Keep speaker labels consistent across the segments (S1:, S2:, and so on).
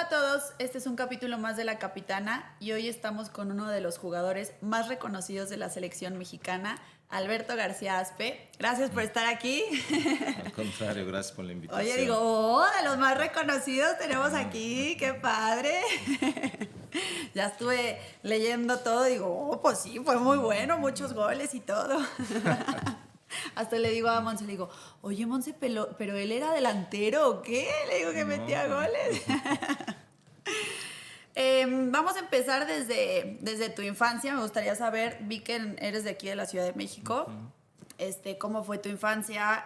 S1: Hola a todos, este es un capítulo más de La Capitana y hoy estamos con uno de los jugadores más reconocidos de la selección mexicana, Alberto García Aspe. Gracias por estar aquí.
S2: Al contrario, gracias por la invitación.
S1: Oye, digo, de los más reconocidos tenemos aquí, qué padre. Ya estuve leyendo todo, digo, pues sí, fue muy bueno, muchos goles y todo. Hasta le digo a Monse, le digo, oye Monse, pero él era delantero ¿o qué? Le digo que metía goles. Vamos a empezar desde tu infancia. Me gustaría saber, vi que eres de aquí de la Ciudad de México. ¿Cómo fue tu infancia?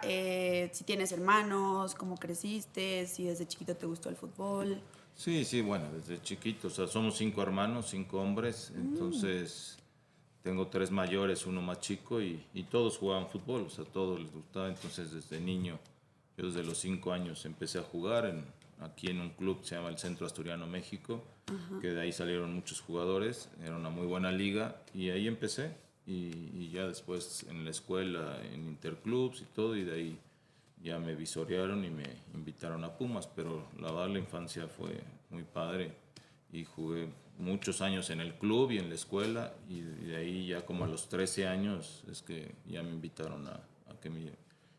S1: Si tienes hermanos, cómo creciste, si desde chiquito te gustó el fútbol.
S2: Sí, bueno, desde chiquito, o sea, somos 5 hermanos, 5 hombres, entonces tengo 3 mayores, uno más chico y todos jugaban fútbol, o sea, todos les gustaba, entonces desde niño, yo desde los 5 años empecé a jugar aquí en un club que se llama el Centro Asturiano México, que de ahí salieron muchos jugadores, era una muy buena liga y ahí empecé y ya después en la escuela, en interclubs y todo, y de ahí ya me visorearon y me invitaron a Pumas, pero la verdad la infancia fue muy padre y jugué muchos años en el club y en la escuela y de ahí ya como a los 13 años es que ya me invitaron a que me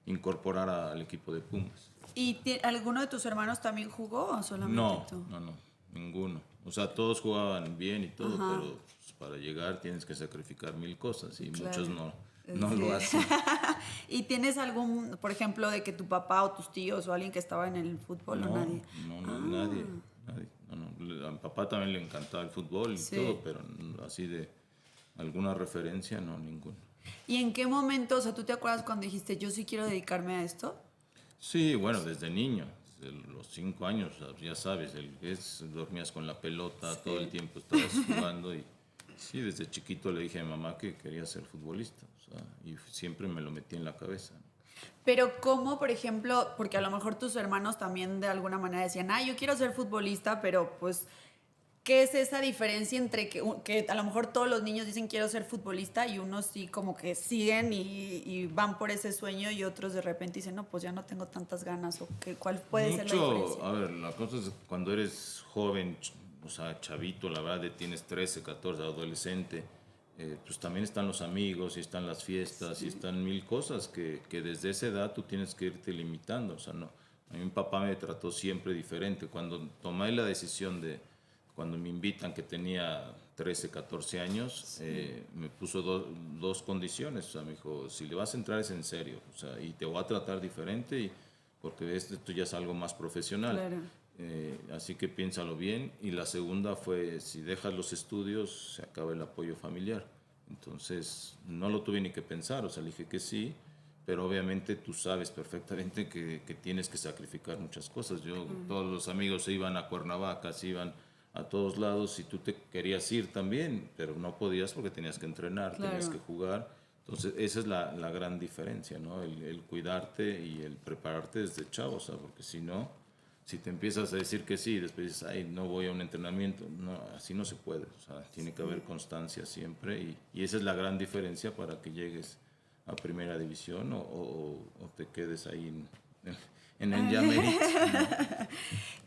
S2: incorporara al equipo de Pumas.
S1: ¿Y alguno de tus hermanos también jugó o solamente tú?
S2: No, ninguno. O sea, todos jugaban bien y todo, pero pues, para llegar tienes que sacrificar 1000 cosas y
S1: Claro.
S2: muchos no lo hacen.
S1: ¿Y tienes algún, por ejemplo, de que tu papá o tus tíos o alguien que estaba en el fútbol o nadie?
S2: Nadie. A mi papá también le encantaba el fútbol y todo, pero así de alguna referencia, no, ninguno.
S1: ¿Y en qué momento, o sea, tú te acuerdas cuando dijiste, yo sí quiero dedicarme a esto?
S2: Sí, bueno, desde niño, desde los 5 años, ya sabes, dormías con la pelota, todo el tiempo estabas jugando y sí, desde chiquito le dije a mi mamá que quería ser futbolista, o sea, y siempre me lo metí en la cabeza, ¿no?
S1: Pero cómo, por ejemplo, porque a lo mejor tus hermanos también de alguna manera decían, yo quiero ser futbolista, pero pues, ¿qué es esa diferencia entre que a lo mejor todos los niños dicen quiero ser futbolista y unos sí como que siguen y van por ese sueño y otros de repente dicen, no, pues ya no tengo tantas ganas o cuál puede ser la diferencia?
S2: A ver, la cosa es cuando eres joven, o sea, chavito, la verdad, tienes 13, 14, adolescente, pues también están los amigos y están las fiestas y están 1000 cosas que desde esa edad tú tienes que irte limitando, o sea, no. A mí mi papá me trató siempre diferente. Cuando tomé la decisión cuando me invitan, que tenía 13, 14 años, me puso dos condiciones. O sea, me dijo, si le vas a entrar es en serio, o sea, y te voy a tratar diferente porque esto ya es algo más profesional.
S1: Claro.
S2: Así que piénsalo bien. Y la segunda fue, si dejas los estudios, se acaba el apoyo familiar. Entonces, no lo tuve ni que pensar, o sea, le dije que sí, pero obviamente tú sabes perfectamente que tienes que sacrificar muchas cosas. Todos los amigos se iban a Cuernavaca, se iban a todos lados y tú te querías ir también, pero no podías porque tenías que entrenar, tenías que jugar. Entonces, esa es la gran diferencia, ¿no? El cuidarte y el prepararte desde chavo, o sea, porque si no, si te empiezas a decir que sí y después dices, no voy a un entrenamiento, no, así no se puede, o sea, tiene que haber constancia siempre y esa es la gran diferencia para que llegues a primera división o te quedes ahí en el llamerito, ¿no?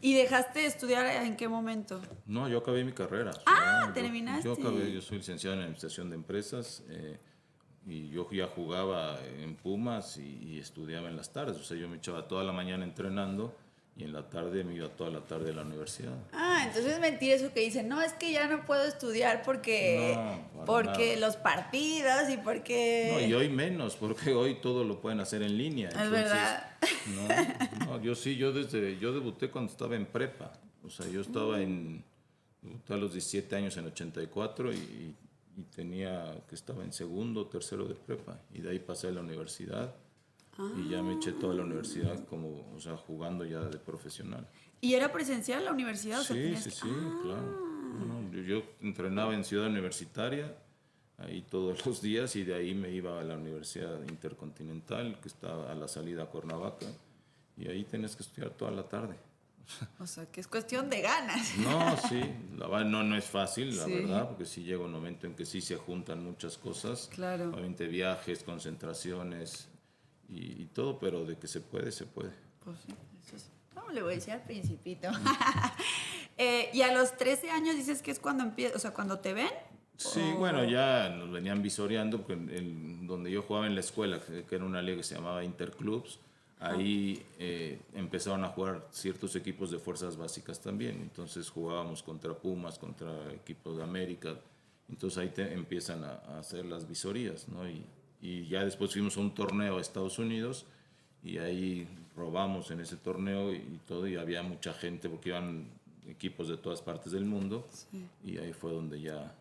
S1: ¿Y dejaste de estudiar en qué momento?
S2: No, yo acabé mi carrera.
S1: Terminaste.
S2: Yo soy licenciado en Administración de Empresas y yo ya jugaba en Pumas y estudiaba en las tardes. O sea, yo me echaba toda la mañana entrenando y en la tarde me iba toda la tarde a la universidad.
S1: Entonces es mentira eso que dicen, no, es que ya no puedo estudiar porque los partidos y porque...
S2: No, y hoy menos, porque hoy todo lo pueden hacer en línea.
S1: Es verdad.
S2: Yo debuté cuando estaba en prepa. O sea, yo debuté a los 17 años en 84 y estaba en segundo o tercero de prepa. Y de ahí pasé a la universidad y ya me eché toda la universidad jugando ya de profesional.
S1: ¿Y era presencial la universidad?
S2: Sí, claro. Yo entrenaba en Ciudad Universitaria ahí todos los días y de ahí me iba a la Universidad Intercontinental que está a la salida a Cuernavaca y ahí tenés que estudiar toda la tarde.
S1: O sea, que es cuestión de ganas.
S2: No, sí, no es fácil, la verdad, porque sí llega un momento en que sí se juntan muchas cosas.
S1: Claro.
S2: Obviamente viajes, concentraciones y todo, pero de que se puede, se puede.
S1: Pues sí, eso es ¿Cómo le voy a decir al Principito? Y a los 13 años dices que es cuando empieza, o sea, cuando te ven.
S2: Sí,
S1: ¿O?
S2: bueno, ya nos venían visoreando, porque donde yo jugaba en la escuela, que era una liga que se llamaba Interclubs, ahí empezaron a jugar ciertos equipos de fuerzas básicas también. Entonces jugábamos contra Pumas, contra equipos de América. Entonces ahí te empiezan a hacer las visorías, ¿no? Y ya después fuimos a un torneo a Estados Unidos y ahí robamos en ese torneo y todo, y había mucha gente porque iban equipos de todas partes del mundo.
S1: Sí.
S2: Y ahí fue donde ya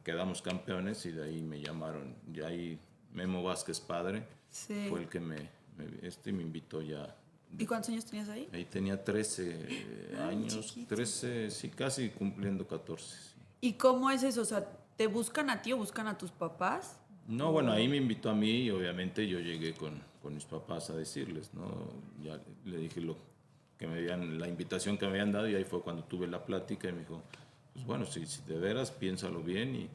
S2: quedamos campeones y de ahí me llamaron. Y ahí Memo Vázquez padre
S1: Sí.
S2: fue el que me invitó ya.
S1: ¿Y cuántos años tenías ahí?
S2: Ahí tenía 13 años,
S1: chiquito.
S2: 13, sí, casi cumpliendo 14. Sí.
S1: ¿Y cómo es eso? O sea, ¿te buscan a ti o buscan a tus papás?
S2: No, bueno, ahí me invitó a mí y obviamente yo llegué con mis papás a decirles, ¿no? Ya le dije la invitación que me habían dado y ahí fue cuando tuve la plática y me dijo, pues bueno, si de veras piénsalo bien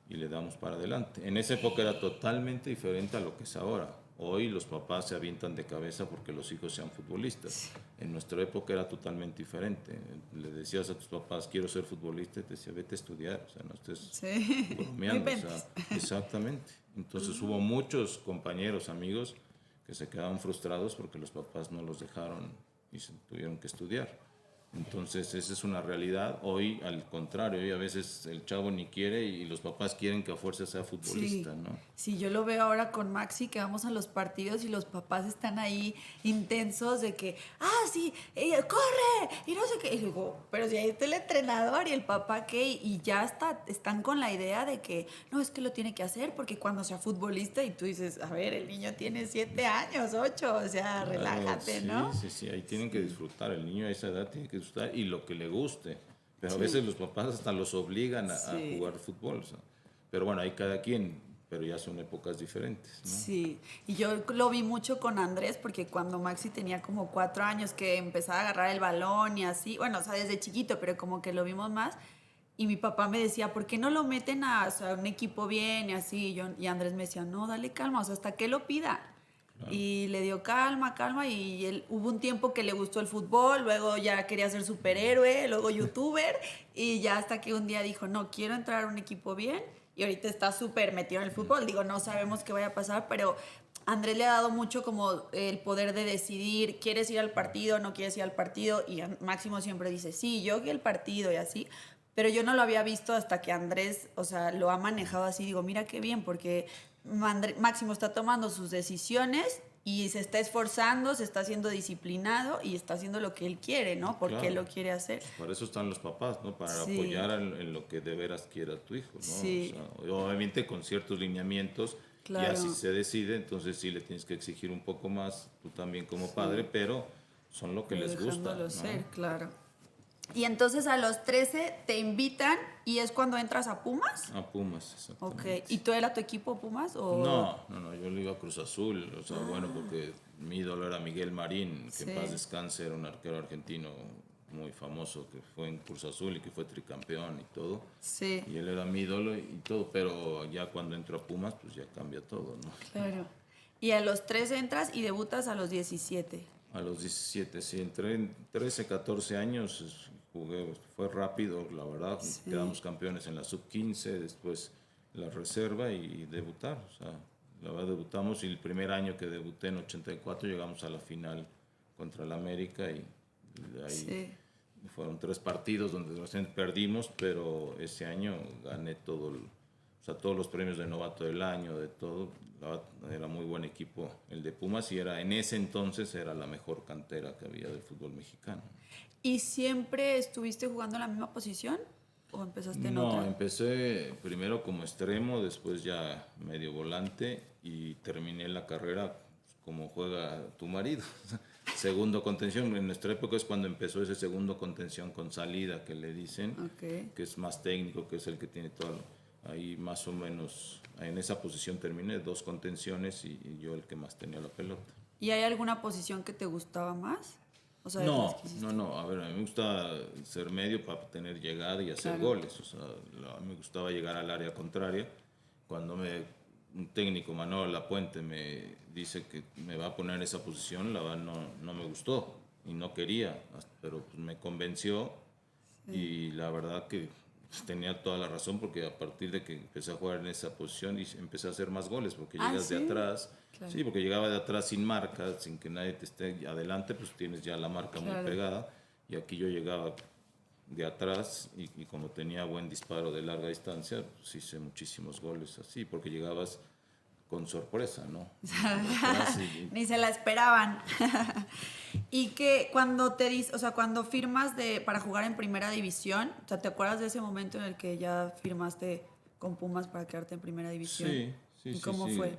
S2: y le damos para adelante. En esa época era totalmente diferente a lo que es ahora. Hoy los papás se avientan de cabeza porque los hijos sean futbolistas. En nuestra época era totalmente diferente. Le decías a tus papás, quiero ser futbolista, y te decía, vete a estudiar, o sea, no estés
S1: Sí.
S2: bromeando. O sea, exactamente. Entonces hubo muchos compañeros, amigos, que se quedaban frustrados porque los papás no los dejaron y se tuvieron que estudiar. Entonces, esa es una realidad. Hoy, al contrario, hoy a veces el chavo ni quiere y los papás quieren que a fuerza sea futbolista,
S1: Sí.
S2: ¿no?
S1: Sí, yo lo veo ahora con Maxi, que vamos a los partidos y los papás están ahí intensos de que, sí, corre, y no sé qué. Y digo, pero si ahí está el entrenador y el papá qué, y ya están con la idea de que, no, es que lo tiene que hacer porque cuando sea futbolista y tú dices, a ver, el niño tiene 7 años, 8, o sea,
S2: Claro,
S1: relájate,
S2: sí,
S1: ¿no?
S2: Sí, ahí tienen que disfrutar. El niño a esa edad tiene que disfrutar y lo que le guste. Pero a
S1: Sí.
S2: veces los papás hasta los obligan a
S1: Sí.
S2: jugar fútbol. O sea. Pero bueno, hay cada quien, pero ya son épocas diferentes, ¿no?
S1: Sí, y yo lo vi mucho con Andrés porque cuando Maxi tenía como 4 años que empezaba a agarrar el balón y así, bueno, o sea, desde chiquito, pero como que lo vimos más. Y mi papá me decía, ¿por qué no lo meten a, o sea, un equipo bien y así? Y Andrés me decía, no, dale calma, o sea, hasta que lo pida.
S2: Claro.
S1: Y le dio calma, calma, y él, hubo un tiempo que le gustó el fútbol, luego ya quería ser superhéroe, luego youtuber, y ya hasta que un día dijo, no, quiero entrar a un equipo bien, y ahorita está súper metido en el fútbol. Digo, no sabemos qué vaya a pasar, pero Andrés le ha dado mucho como el poder de decidir, ¿quieres ir al partido, no quieres ir al partido? Y Máximo siempre dice, sí, yo que el partido y así. Pero yo no lo había visto hasta que Andrés, o sea, lo ha manejado así. Digo, mira qué bien, porque Máximo está tomando sus decisiones y se está esforzando, se está haciendo disciplinado y está haciendo lo que él quiere, ¿no? Porque
S2: Claro.
S1: él lo quiere hacer.
S2: Para eso están los papás, ¿no? Para
S1: Sí.
S2: apoyar en lo que de veras quiera tu hijo, ¿no?
S1: Sí.
S2: O sea, obviamente con ciertos lineamientos,
S1: Claro.
S2: ya si se decide, entonces sí le tienes que exigir un poco más, tú también como padre, pero son lo que
S1: Pero
S2: les gusta,
S1: dejándolo
S2: ¿no?
S1: ser, claro. Y entonces a los 13 te invitan y es cuando entras a Pumas.
S2: A Pumas, exactamente.
S1: Ok. ¿Y tú era tu equipo Pumas? O...
S2: No, yo le iba a Cruz Azul, o sea, bueno, porque mi ídolo era Miguel Marín, que
S1: Sí.
S2: en paz descanse, era un arquero argentino muy famoso que fue en Cruz Azul y que fue tricampeón y todo.
S1: Sí,
S2: Y él era mi ídolo y todo, pero ya cuando entro a Pumas, pues ya cambia todo, ¿no?
S1: claro. Y a los 13 entras y debutas a los 17.
S2: A los 17, sí, entré en 13, 14 años, jugué, fue rápido, la verdad,
S1: Sí.
S2: quedamos campeones en la sub-15, después la reserva y debutar, o sea, la verdad debutamos y el primer año que debuté en 84 llegamos a la final contra el América y de ahí
S1: Sí.
S2: fueron 3 partidos donde desgraciadamente perdimos, pero ese año gané o sea, todos los premios de novato del año, de todo. La verdad, era muy buen equipo el de Pumas y en ese entonces era la mejor cantera que había del fútbol mexicano.
S1: ¿Y siempre estuviste jugando en la misma posición? ¿O empezaste en
S2: No,
S1: otra?
S2: empecé primero como extremo, después ya medio volante y terminé la carrera como juega tu marido. Segundo contención, en nuestra época es cuando empezó ese segundo contención con salida que le dicen,
S1: Ok.
S2: que es más técnico, que es el que tiene todo. Ahí más o menos, en esa posición terminé, 2 contenciones y yo el que más tenía la pelota.
S1: ¿Y hay alguna posición que te gustaba más? O sea, de las que hiciste.
S2: No, a ver, a mí me gusta ser medio para tener llegada y hacer
S1: Claro.
S2: goles, o sea, a mí me gustaba llegar al área contraria. Cuando un técnico, Manuel Lapuente, me dice que me va a poner en esa posición, la verdad no me gustó. y no quería, pero pues me convenció y la verdad que pues, tenía toda la razón porque a partir de que empecé a jugar en esa posición y empecé a hacer más goles porque
S1: Ah,
S2: llegas de
S1: sí.
S2: atrás,
S1: Claro.
S2: sí, porque llegaba de atrás sin marca, sin que nadie te esté adelante, pues tienes ya la marca muy
S1: Claro.
S2: pegada y aquí yo llegaba de atrás y como tenía buen disparo de larga distancia, pues hice muchísimos goles así porque llegabas con sorpresa, ¿no? De atrás
S1: Ni se la esperaban. Y que cuando o sea, cuando firmas para jugar en primera división, o sea, ¿te acuerdas de ese momento en el que ya firmaste con Pumas para quedarte en primera división?
S2: sí, sí,
S1: ¿Y
S2: sí,
S1: cómo
S2: sí.
S1: fue?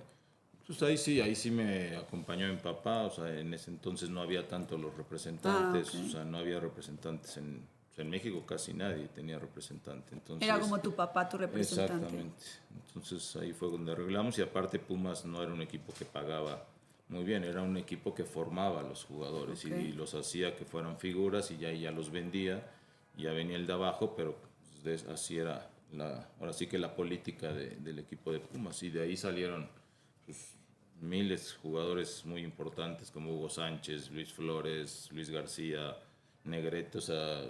S2: Pues ahí sí me acompañó mi papá, o sea, en ese entonces no había tanto los
S1: Ah, ok.
S2: representantes, o sea, no había representantes en México, casi nadie tenía representante,
S1: Era
S2: entonces,
S1: como tu papá, tu representante.
S2: exactamente, entonces ahí fue donde arreglamos y aparte Pumas no era un equipo que pagaba muy bien, era un equipo que formaba a los jugadores
S1: Ok.
S2: y los hacía que fueran figuras y ya los vendía, ya venía el de abajo, pero pues, así era ahora sí que la política del equipo de Pumas y de ahí salieron miles de jugadores muy importantes como Hugo Sánchez, Luis Flores, Luis García, Negrete, o sea,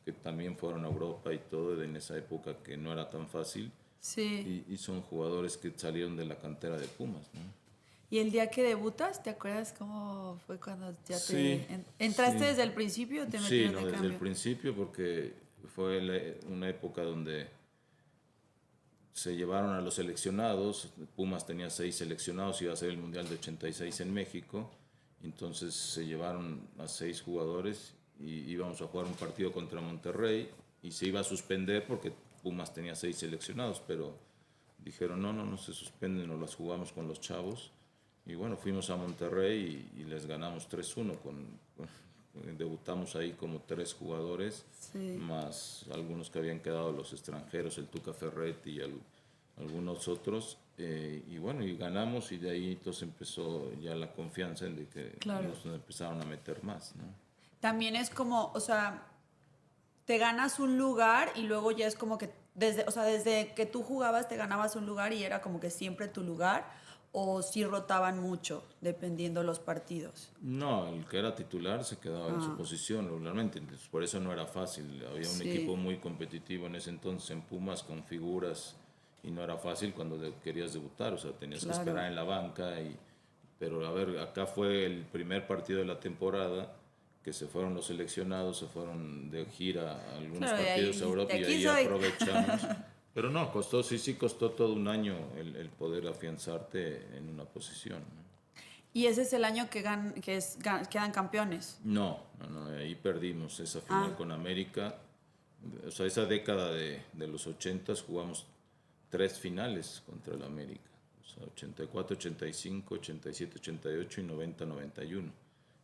S2: que también fueron a Europa y todo en esa época que no era tan fácil.
S1: Sí.
S2: Y son jugadores que salieron de la cantera de Pumas, ¿no?
S1: ¿Y el día que debutas, te acuerdas cómo fue cuando ya
S2: Sí,
S1: entraste
S2: sí,
S1: desde el principio o te
S2: sí,
S1: metieron
S2: no,
S1: de
S2: desde el
S1: cambio?
S2: principio porque fue una época donde se llevaron a los seleccionados, Pumas tenía 6 seleccionados, iba a ser el Mundial de 86 en México, entonces se llevaron a 6 jugadores y íbamos a jugar un partido contra Monterrey y se iba a suspender porque Pumas tenía 6 seleccionados, pero dijeron no se suspenden, nos las jugamos con los chavos y bueno, fuimos a Monterrey y les ganamos 3-1 debutamos ahí como 3 jugadores,
S1: Sí.
S2: más algunos que habían quedado los extranjeros, el Tuca Ferretti y algunos otros. Y bueno, y ganamos y de ahí entonces empezó ya la confianza en de que
S1: Claro.
S2: nos empezaron a meter más, ¿no?
S1: También es como, o sea, te ganas un lugar y luego ya es como que o sea, desde que tú jugabas te ganabas un lugar y era como que siempre tu lugar o si rotaban mucho dependiendo los partidos.
S2: No, el que era titular se quedaba en su
S1: Ah,
S2: posición regularmente, entonces por eso no era fácil. Había un equipo
S1: sí,
S2: muy competitivo en ese entonces en Pumas con figuras y no era fácil cuando querías debutar, o sea, tenías que
S1: claro.
S2: esperar en la banca. Pero a ver, acá fue el primer partido de la temporada que se fueron los seleccionados, se fueron de gira a algunos
S1: Claro,
S2: partidos a
S1: de
S2: Europa y
S1: aquí
S2: ahí
S1: soy.
S2: aprovechamos. Pero no, sí costó todo un año el poder afianzarte en una posición, ¿no?
S1: Y ese es el año quedan campeones.
S2: No, ahí perdimos esa
S1: Ah,
S2: final con América. O sea, esa década de los 80 jugamos 3 finales contra el América. O sea, 84, 85, 87, 88 y 90, 91.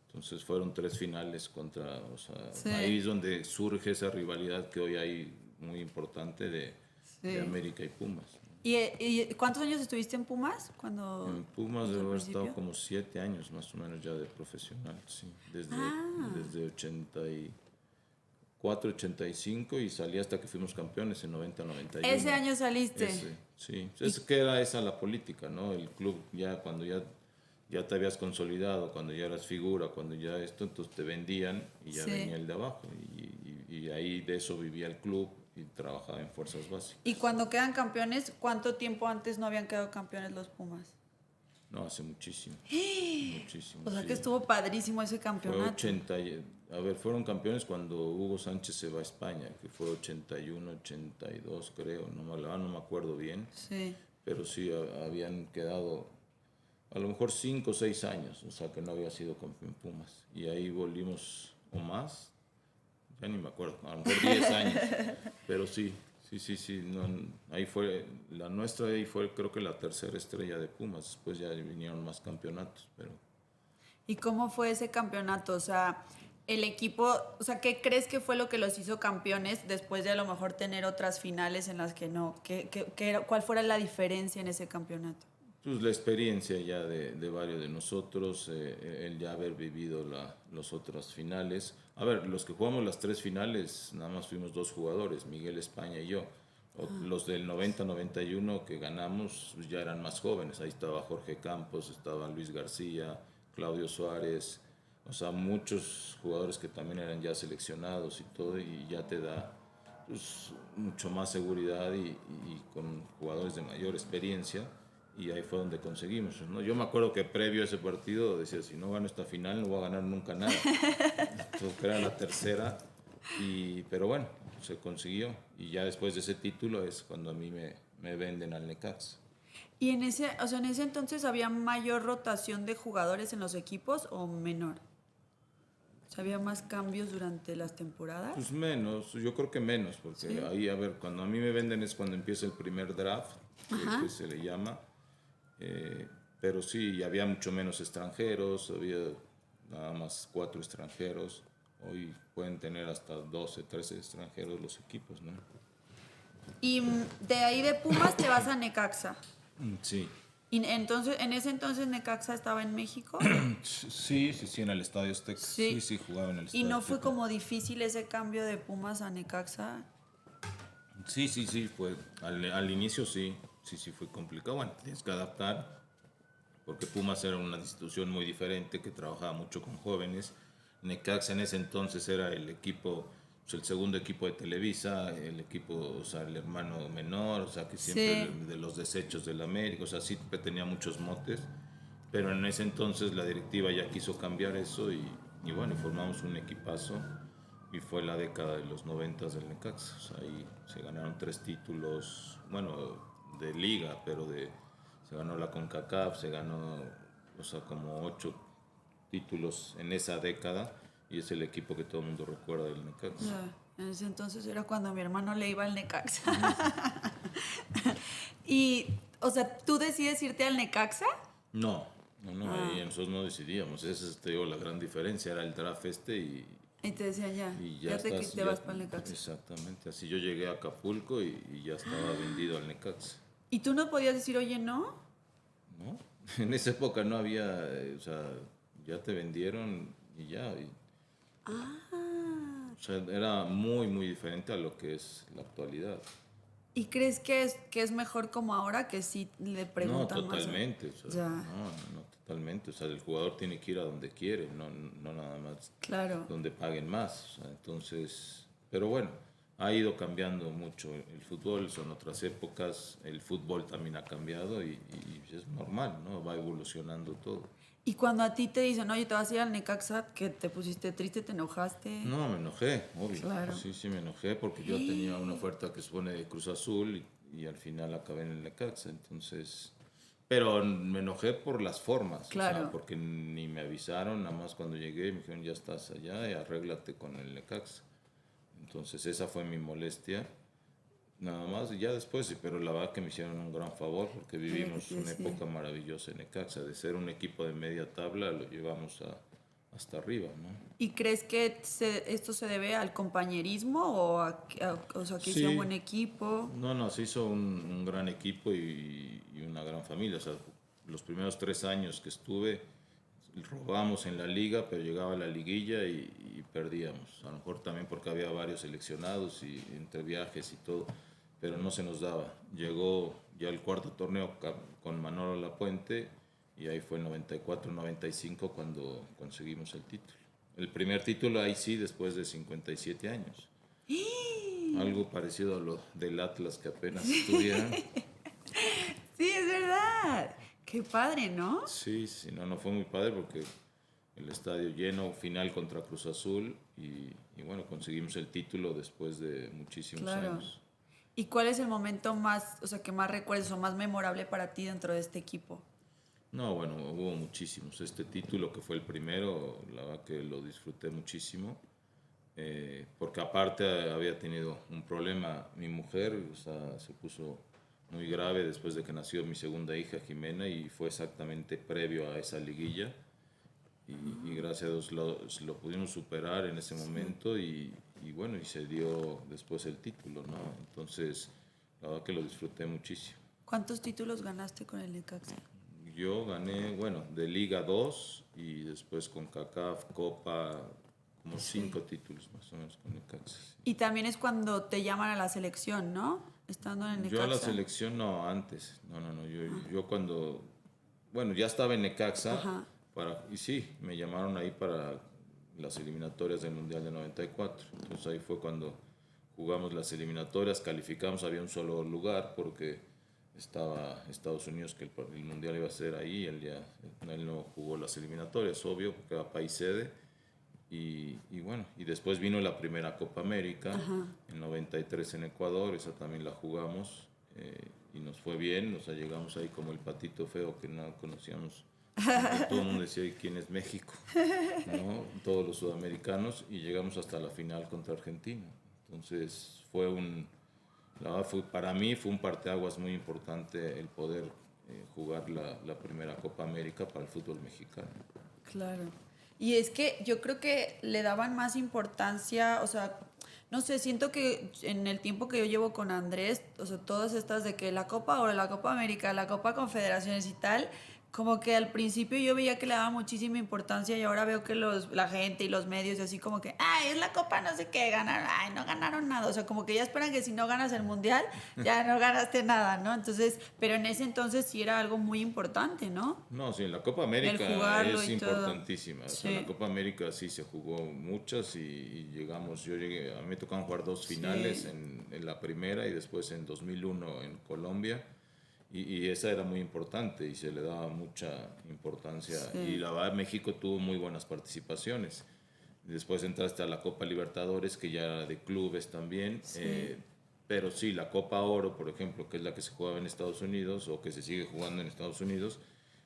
S2: Entonces fueron 3 finales contra, o sea, ahí
S1: sí,
S2: es donde surge esa rivalidad que hoy hay muy importante de
S1: sí.
S2: América y Pumas.
S1: ¿Y cuántos años estuviste en Pumas
S2: En Pumas
S1: desde el
S2: debo haber estado
S1: principio?
S2: como 7 años más o menos ya de profesional, sí.
S1: Ah,
S2: Desde 84, 85 y salí hasta que fuimos campeones en 90,
S1: ese
S2: 91.
S1: año saliste.
S2: Ese, sí. Es que era esa la política, ¿no? El club ya cuando ya te habías consolidado, cuando ya eras figura, cuando ya esto, entonces te vendían y ya
S1: Sí.
S2: venía el de abajo. Y ahí de eso vivía el club y trabajaba en fuerzas básicas.
S1: Y cuando quedan campeones, ¿cuánto tiempo antes no habían quedado campeones los Pumas?
S2: No, hace muchísimo. Muchísimo,
S1: O sea que
S2: sí.
S1: estuvo padrísimo ese
S2: Fue
S1: campeonato.
S2: 80, a ver, fueron campeones cuando Hugo Sánchez se va a España, que fue 81, 82 creo, no me acuerdo bien,
S1: Sí.
S2: pero sí habían quedado a lo mejor 5 o 6 años, o sea que no había sido campeón Pumas. Y ahí volvimos, o más, ya ni me acuerdo, a lo mejor 10 años, pero sí, sí, no, ahí fue, la nuestra ahí fue creo que la tercera estrella de Pumas, después ya vinieron más campeonatos, pero...
S1: ¿Y cómo fue ese campeonato? O sea, el equipo, o sea, ¿qué crees que fue lo que los hizo campeones después de a lo mejor tener otras finales en las que no? ¿Cuál fuera la diferencia en ese campeonato?
S2: Pues la experiencia ya de varios de nosotros, el ya haber vivido las otras finales. A ver, los que jugamos las 3 finales, nada más fuimos 2 jugadores, Miguel España y yo. Los del 90-91 que ganamos pues ya eran más jóvenes. Ahí estaba Jorge Campos, estaba Luis García, Claudio Suárez, o sea, muchos jugadores que también eran ya seleccionados y todo, y ya te da pues, mucho más seguridad y con jugadores de mayor experiencia, y ahí fue donde conseguimos, ¿no? Yo me acuerdo que previo a ese partido decía, si no gano esta final no voy a ganar nunca nada. Entonces, que era la tercera, pero bueno, se consiguió, y ya después de ese título es cuando a mí me venden al Necaxa.
S1: ¿Y en ese, o sea, en ese entonces había mayor rotación de jugadores en los equipos o menor? O sea, ¿había más cambios durante las temporadas?
S2: Pues menos, yo creo que menos, porque
S1: Sí.
S2: ahí, a ver, cuando a mí me venden es cuando empieza el primer draft, que se le llama, pero sí, había mucho menos extranjeros, había nada más 4 extranjeros, hoy pueden tener hasta 12, 13 extranjeros los equipos, ¿no?
S1: Y de ahí de Pumas te vas a Necaxa.
S2: Sí.
S1: Y entonces, en ese entonces Necaxa estaba en México.
S2: Sí, en el Estadio Azteca.
S1: Sí.
S2: Sí, jugaba en el
S1: ¿Y
S2: Estadio
S1: no fue
S2: Azteca.
S1: como difícil ese cambio de Pumas a Necaxa?
S2: Sí, fue. Al inicio sí fue complicado. Bueno, tienes que adaptar, porque Pumas era una institución muy diferente que trabajaba mucho con jóvenes. Necaxa en ese entonces era el equipo, pues el segundo equipo de Televisa, el equipo, o sea, el hermano menor, o sea, que siempre
S1: Sí.
S2: de los desechos del América, o sea, siempre tenía muchos motes, pero en ese entonces la directiva ya quiso cambiar eso y bueno, formamos un equipazo y fue la década de los 90 del Necaxa, o sea, ahí se ganaron 3 títulos, bueno, de liga, pero se ganó la CONCACAF, se ganó, o sea, como 8 títulos en esa década y es el equipo que todo el mundo recuerda del Necaxa.
S1: Ya, en ese entonces era cuando mi hermano le iba al Necaxa. Y, o sea, ¿tú decides irte al Necaxa?
S2: No, ahí nosotros no decidíamos, esa es, te digo, la gran diferencia, era el draft
S1: Y te decían ya,
S2: y
S1: ya te,
S2: estás,
S1: te vas para el Necaxa.
S2: exactamente, así yo llegué a Acapulco y ya estaba vendido al Necaxa,
S1: ¿Y tú no podías decir, oye, no?
S2: ¿no? En esa época no había, o sea, ya te vendieron y ya,
S1: Ah.
S2: o sea, era muy diferente a lo que es la actualidad.
S1: ¿Y crees que es mejor como ahora que sí le
S2: No,
S1: preguntan más?
S2: totalmente, o sea,
S1: Ya,
S2: no, totalmente, o sea, el jugador tiene que ir a donde quiere, no nada más
S1: claro.
S2: donde paguen más, o sea, entonces, pero bueno, ha ido cambiando mucho el fútbol, son otras épocas, el fútbol también ha cambiado y es normal, ¿no? Va evolucionando todo.
S1: Y cuando a ti te dicen, oye, te vas a ir al Necaxa, que te pusiste triste, te enojaste.
S2: No, me enojé, obvio.
S1: Claro.
S2: Sí, me enojé porque yo tenía una oferta que supone de Cruz Azul y al final acabé en el Necaxa, entonces... Pero me enojé por las formas,
S1: Claro.
S2: o sea, porque ni me avisaron, nada más cuando llegué me dijeron, ya estás allá y arréglate con el Necaxa. Entonces esa fue mi molestia, nada más, y ya después, sí, pero la verdad que me hicieron un gran favor porque vivimos
S1: Sí,
S2: una
S1: sí.
S2: época maravillosa en Necaxa, de ser un equipo de media tabla lo llevamos hasta arriba, ¿no?
S1: ¿Y crees que esto se debe al compañerismo o o sea, que
S2: Sí.
S1: sea un buen equipo?
S2: No, se hizo un gran equipo y una gran familia, o sea, los primeros 3 años que estuve robamos en la liga, pero llegaba a la liguilla y perdíamos. A lo mejor también porque había varios seleccionados y entre viajes y todo, pero no se nos daba. Llegó ya el cuarto torneo con Manolo Lapuente y ahí fue el 94-95 cuando conseguimos el título. El primer título ahí sí, después de 57 años. Algo parecido a lo del Atlas que apenas estuvieron.
S1: Sí, es verdad. Qué padre, ¿no?
S2: Sí, no fue muy padre porque el estadio lleno, final contra Cruz Azul y bueno, conseguimos el título después de muchísimos
S1: Claro.
S2: años.
S1: ¿Y cuál es el momento más, o sea, que más recuerdes o más memorable para ti dentro de este equipo?
S2: No, bueno, hubo muchísimos. Este título que fue el primero, la verdad que lo disfruté muchísimo, porque aparte había tenido un problema mi mujer, o sea, se puso muy grave después de que nació mi segunda hija Jimena y fue exactamente previo a esa liguilla y gracias a Dios lo pudimos superar en ese momento y bueno, y se dio después el título, ¿no? Entonces, la verdad que lo disfruté muchísimo.
S1: ¿Cuántos títulos ganaste con el Necaxa?
S2: Yo gané, bueno, de Liga 2 y después con CACAF, Copa, como 5 títulos más o menos con Necaxa. Sí.
S1: Y también es cuando te llaman a la selección, ¿no? Estando en el Necaxa.
S2: Yo a la selección no, antes. No. Yo cuando, bueno, ya estaba en Necaxa,
S1: Ajá.
S2: Y sí, me llamaron ahí para las eliminatorias del Mundial de 94. Entonces ahí fue cuando jugamos las eliminatorias, calificamos, había un solo lugar porque estaba Estados Unidos, que el Mundial iba a ser ahí, él no jugó las eliminatorias, obvio, porque era país sede. Y bueno, y después vino la primera Copa América, en 93 en Ecuador, esa también la jugamos, y nos fue bien, o sea, llegamos ahí como el patito feo que no conocíamos. Y todo el mundo decía, ¿y quién es México? ¿No? Todos los sudamericanos, y llegamos hasta la final contra Argentina. Entonces la verdad para mí fue un parteaguas muy importante el poder jugar la primera Copa América para el fútbol mexicano.
S1: Claro. Y es que yo creo que le daban más importancia, o sea, no sé, siento que en el tiempo que yo llevo con Andrés, o sea, todas estas de que la Copa Oro, la Copa América, la Copa Confederaciones y tal, como que al principio yo veía que le daba muchísima importancia y ahora veo que la gente y los medios y así como que, ay, es la Copa no sé qué, ganaron, ay, no ganaron nada, o sea, como que ya esperan que si no ganas el Mundial, ya no ganaste nada, ¿no? Entonces, pero en ese entonces sí era algo muy importante, ¿no?
S2: No, sí, la Copa América es importantísima.
S1: Sí.
S2: O sea, la Copa América sí se jugó muchas y llegamos, a mí me tocaron jugar dos finales, en la primera y después en 2001 en Colombia. Y esa era muy importante y se le daba mucha importancia.
S1: Sí.
S2: Y la verdad, México tuvo muy buenas participaciones. Después entraste a la Copa Libertadores, que ya era de clubes también.
S1: Sí.
S2: Pero sí, la Copa Oro, por ejemplo, que es la que se jugaba en Estados Unidos o que se sigue jugando en Estados Unidos,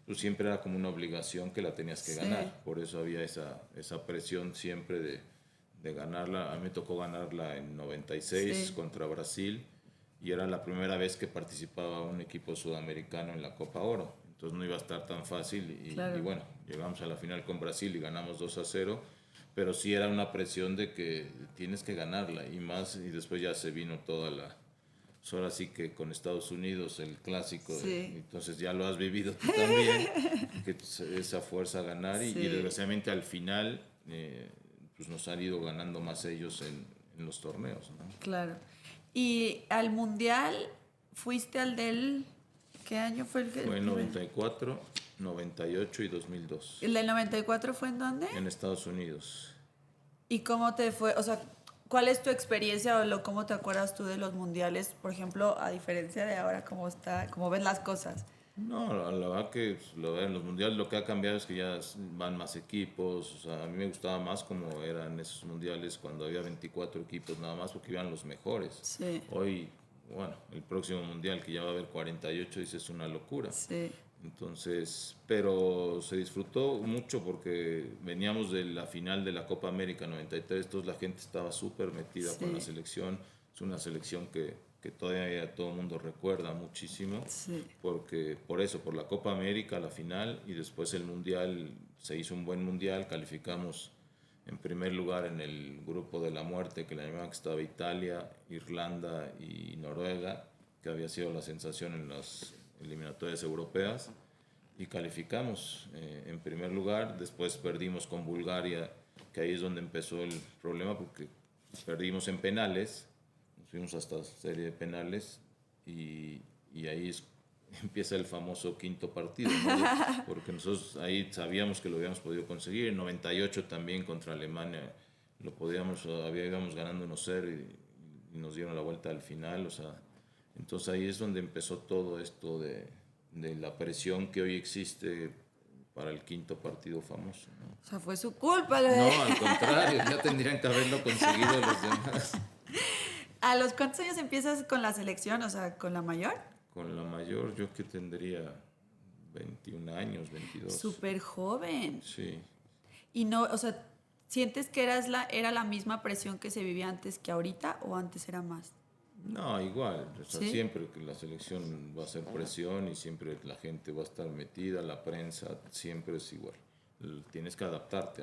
S2: pues siempre era como una obligación que la tenías que ganar. Por eso había esa presión siempre de ganarla. A mí me tocó ganarla en 96 contra Brasil. Y era la primera vez que participaba un equipo sudamericano en la Copa Oro. Entonces no iba a estar tan fácil. Y bueno, llegamos a la final con Brasil y ganamos 2-0. Pero sí era una presión de que tienes que ganarla. Y después ya se vino toda pues ahora sí que con Estados Unidos, el clásico. Entonces ya lo has vivido tú también. Que esa fuerza a ganar. Y desgraciadamente al final pues nos han ido ganando más ellos en los torneos, ¿no?
S1: Claro. Y al Mundial, fuiste al ¿qué año fue el que?
S2: Fue en 94, 98 y 2002.
S1: ¿El del 94 fue en dónde?
S2: En Estados Unidos.
S1: ¿Y cómo te fue? O sea, ¿cuál es tu experiencia o cómo te acuerdas tú de los mundiales? Por ejemplo, a diferencia de ahora, ¿cómo ves las cosas?
S2: No, la verdad que en los mundiales lo que ha cambiado es que ya van más equipos. O sea, a mí me gustaba más como eran esos mundiales cuando había 24 equipos nada más porque iban los mejores.
S1: Sí.
S2: Hoy, bueno, el próximo mundial que ya va a haber 48, dices, es una locura.
S1: Sí.
S2: Entonces, pero se disfrutó mucho porque veníamos de la final de la Copa América 93, entonces la gente estaba súper metida con la selección. Es una selección que todavía todo el mundo recuerda muchísimo, porque por la Copa América, la final, y después el Mundial, se hizo un buen Mundial, calificamos en primer lugar en el grupo de la muerte, que la llamaban, que estaba Italia, Irlanda y Noruega, que había sido la sensación en las eliminatorias europeas, y calificamos en primer lugar. Después perdimos con Bulgaria, que ahí es donde empezó el problema, porque perdimos en penales, nos fuimos hasta serie de penales, y ahí empieza el famoso quinto partido, ¿no? Porque nosotros ahí sabíamos que lo habíamos podido conseguir. En 98 también contra Alemania íbamos ganando 1-0 y nos dieron la vuelta al final. O sea, entonces ahí es donde empezó todo esto de la presión que hoy existe para el quinto partido famoso, ¿no?
S1: O sea, fue su culpa.
S2: No, al contrario, ya tendrían que haberlo conseguido los demás.
S1: ¿A los cuántos años empiezas con la selección? O sea, ¿con la mayor?
S2: Con la mayor, yo que tendría 21 años, 22.
S1: Súper joven.
S2: Sí.
S1: Y no, o sea, ¿sientes que era la misma presión que se vivía antes que ahorita o antes era más?
S2: No, igual. O sea,
S1: ¿Sí?
S2: siempre que la selección va a ser presión y siempre la gente va a estar metida, la prensa, siempre es igual. Tienes que adaptarte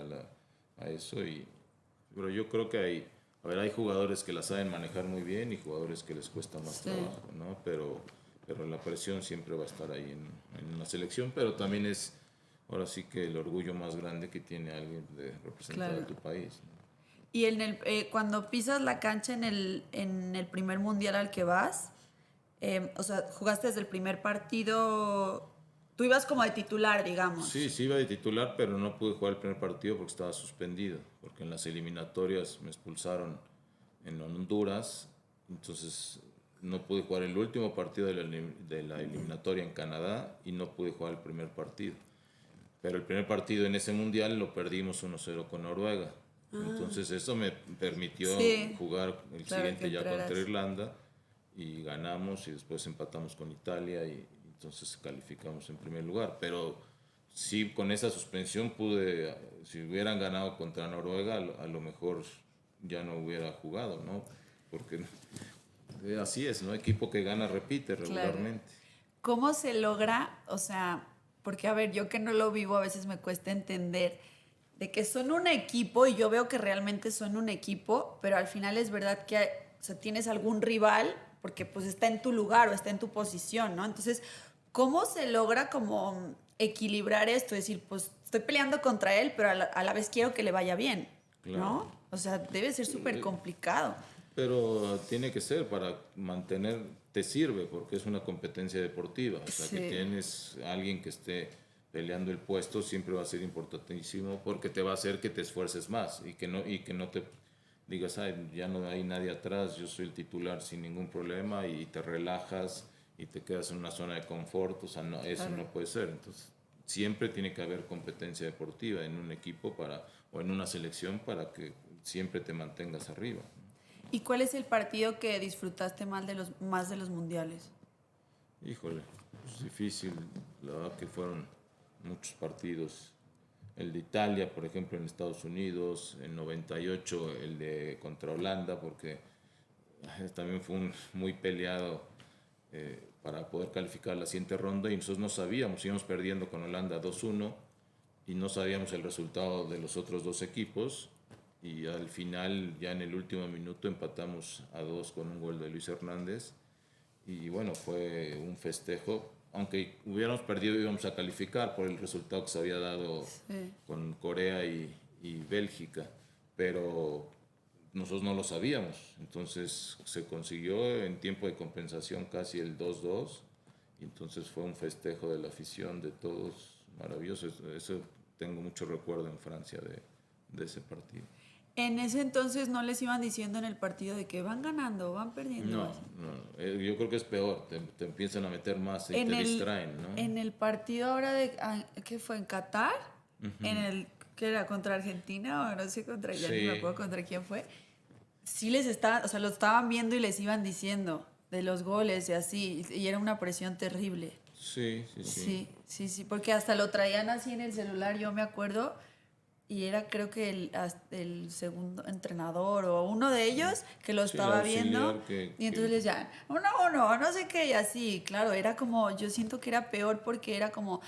S2: a eso. Pero yo creo que hay jugadores que la saben manejar muy bien y jugadores que les cuesta más trabajo, ¿no? Pero la presión siempre va a estar ahí en una selección, pero también es ahora sí que el orgullo más grande que tiene alguien de representar a tu país, ¿no?
S1: Y cuando pisas la cancha en el primer mundial al que vas, o sea, ¿jugaste desde el primer partido Tú ibas como de titular, digamos.
S2: Sí, sí iba de titular, pero no pude jugar el primer partido porque estaba suspendido, porque en las eliminatorias me expulsaron en Honduras, entonces no pude jugar el último partido de la eliminatoria en Canadá y no pude jugar el primer partido. Pero el primer partido en ese mundial lo perdimos 1-0 con Noruega. Entonces eso me permitió
S1: Sí,
S2: jugar el
S1: claro,
S2: siguiente
S1: que
S2: ya
S1: entraras.
S2: contra Irlanda y ganamos y después empatamos con Italia y entonces calificamos en primer lugar. Pero sí, con esa suspensión pude, si hubieran ganado contra Noruega, a lo mejor ya no hubiera jugado, ¿no? Porque así es, ¿no? Equipo que gana repite
S1: Claro.
S2: regularmente.
S1: ¿Cómo se logra? O sea, porque a ver, yo que no lo vivo a veces me cuesta entender de que son un equipo y yo veo que realmente son un equipo, pero al final es verdad que, o sea, tienes algún rival porque pues está en tu lugar o está en tu posición, ¿no? Entonces, ¿cómo se logra como equilibrar esto? Es decir, pues estoy peleando contra él, pero a la vez quiero que le vaya bien,
S2: Claro.
S1: ¿no? O sea, debe ser súper complicado.
S2: Pero tiene que ser para mantener, te sirve porque es una competencia deportiva. O sea,
S1: Sí.
S2: que tienes a alguien que esté peleando el puesto siempre va a ser importantísimo porque te va a hacer que te esfuerces más y que no te digas, ay, ya no hay nadie atrás, yo soy el titular sin ningún problema y te relajas y te quedas en una zona de confort. O sea, no, eso
S1: Claro.
S2: no puede ser. Entonces, siempre tiene que haber competencia deportiva en un equipo o en una selección para que siempre te mantengas arriba.
S1: ¿Y cuál es el partido que disfrutaste más de los mundiales?
S2: Híjole, es difícil, la verdad que fueron muchos partidos. El de Italia, por ejemplo, en Estados Unidos, en 98 el de contra Holanda, porque también fue muy peleado para poder calificar la siguiente ronda y nosotros no sabíamos, íbamos perdiendo con Holanda 2-1 y no sabíamos el resultado de los otros dos equipos y al final, ya en el último minuto, empatamos a 2 con un gol de Luis Hernández y bueno, fue un festejo. Aunque hubiéramos perdido, íbamos a calificar por el resultado que se había dado
S1: Sí.
S2: con Corea y Bélgica, pero nosotros no lo sabíamos. Entonces se consiguió en tiempo de compensación casi el 2-2, y entonces fue un festejo de la afición, de todos, maravilloso. Eso tengo mucho recuerdo en Francia de ese partido.
S1: En ese entonces no les iban diciendo en el partido de que van ganando, van perdiendo.
S2: No, no, yo creo que es peor, te empiezan a meter más y
S1: En
S2: te
S1: el,
S2: distraen, ¿no?
S1: en el partido ahora ¿qué fue? ¿En Qatar? En el que era contra Argentina o no sé contra, ya ni me
S2: Sí.
S1: acuerdo contra quién fue. Sí les estaban, o sea, lo estaban viendo y les iban diciendo de los goles y así, y era una presión terrible.
S2: Sí, sí, sí.
S1: Sí, porque hasta lo traían así en el celular, yo me acuerdo, y era creo que el segundo entrenador o uno de ellos que lo
S2: Sí, el
S1: estaba
S2: auxiliar
S1: viendo,
S2: que-
S1: y entonces
S2: que-
S1: les decían, uno, no sé qué, y así, claro, era como, yo siento que era peor porque era como,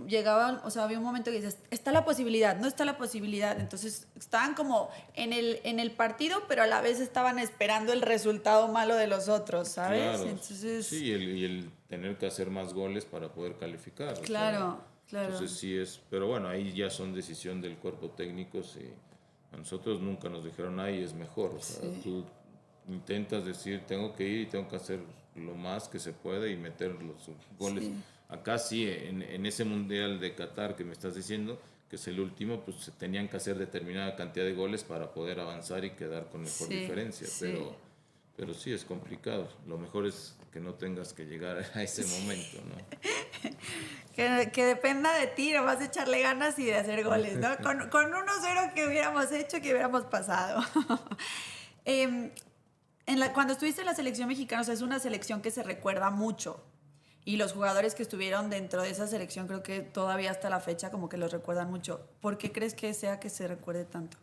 S1: llegaba, o sea, había un momento que dices, está la posibilidad, no está la posibilidad, entonces estaban como en el partido, pero a la vez estaban esperando el resultado malo de los otros, ¿sabes?
S2: Claro,
S1: Entonces,
S2: sí, y el tener que hacer más goles para poder calificar. O sea,
S1: claro.
S2: entonces sí es, pero bueno, ahí ya son decisión del cuerpo técnico. Sí. A nosotros nunca nos dijeron, ahí es mejor. O sea,
S1: Sí.
S2: tú intentas decir, tengo que ir y tengo que hacer lo más que se puede y meter los goles.
S1: Sí.
S2: Acá sí, en ese Mundial de Qatar que me estás diciendo, que es el último, pues se tenían que hacer determinada cantidad de goles para poder avanzar y quedar con mejor
S1: Sí,
S2: diferencia.
S1: sí.
S2: Pero sí es complicado. Lo mejor es que no tengas que llegar a ese momento, ¿no?
S1: Que dependa de ti, nomás de echarle ganas y de hacer goles, ¿no? Con 1-0 que hubiéramos hecho, que hubiéramos pasado. Em, cuando estuviste en la selección mexicana, o sea, es una selección que se recuerda mucho. Y los jugadores que estuvieron dentro de esa selección, creo que todavía hasta la fecha como que los recuerdan mucho. ¿Por qué crees que sea que se recuerde tanto?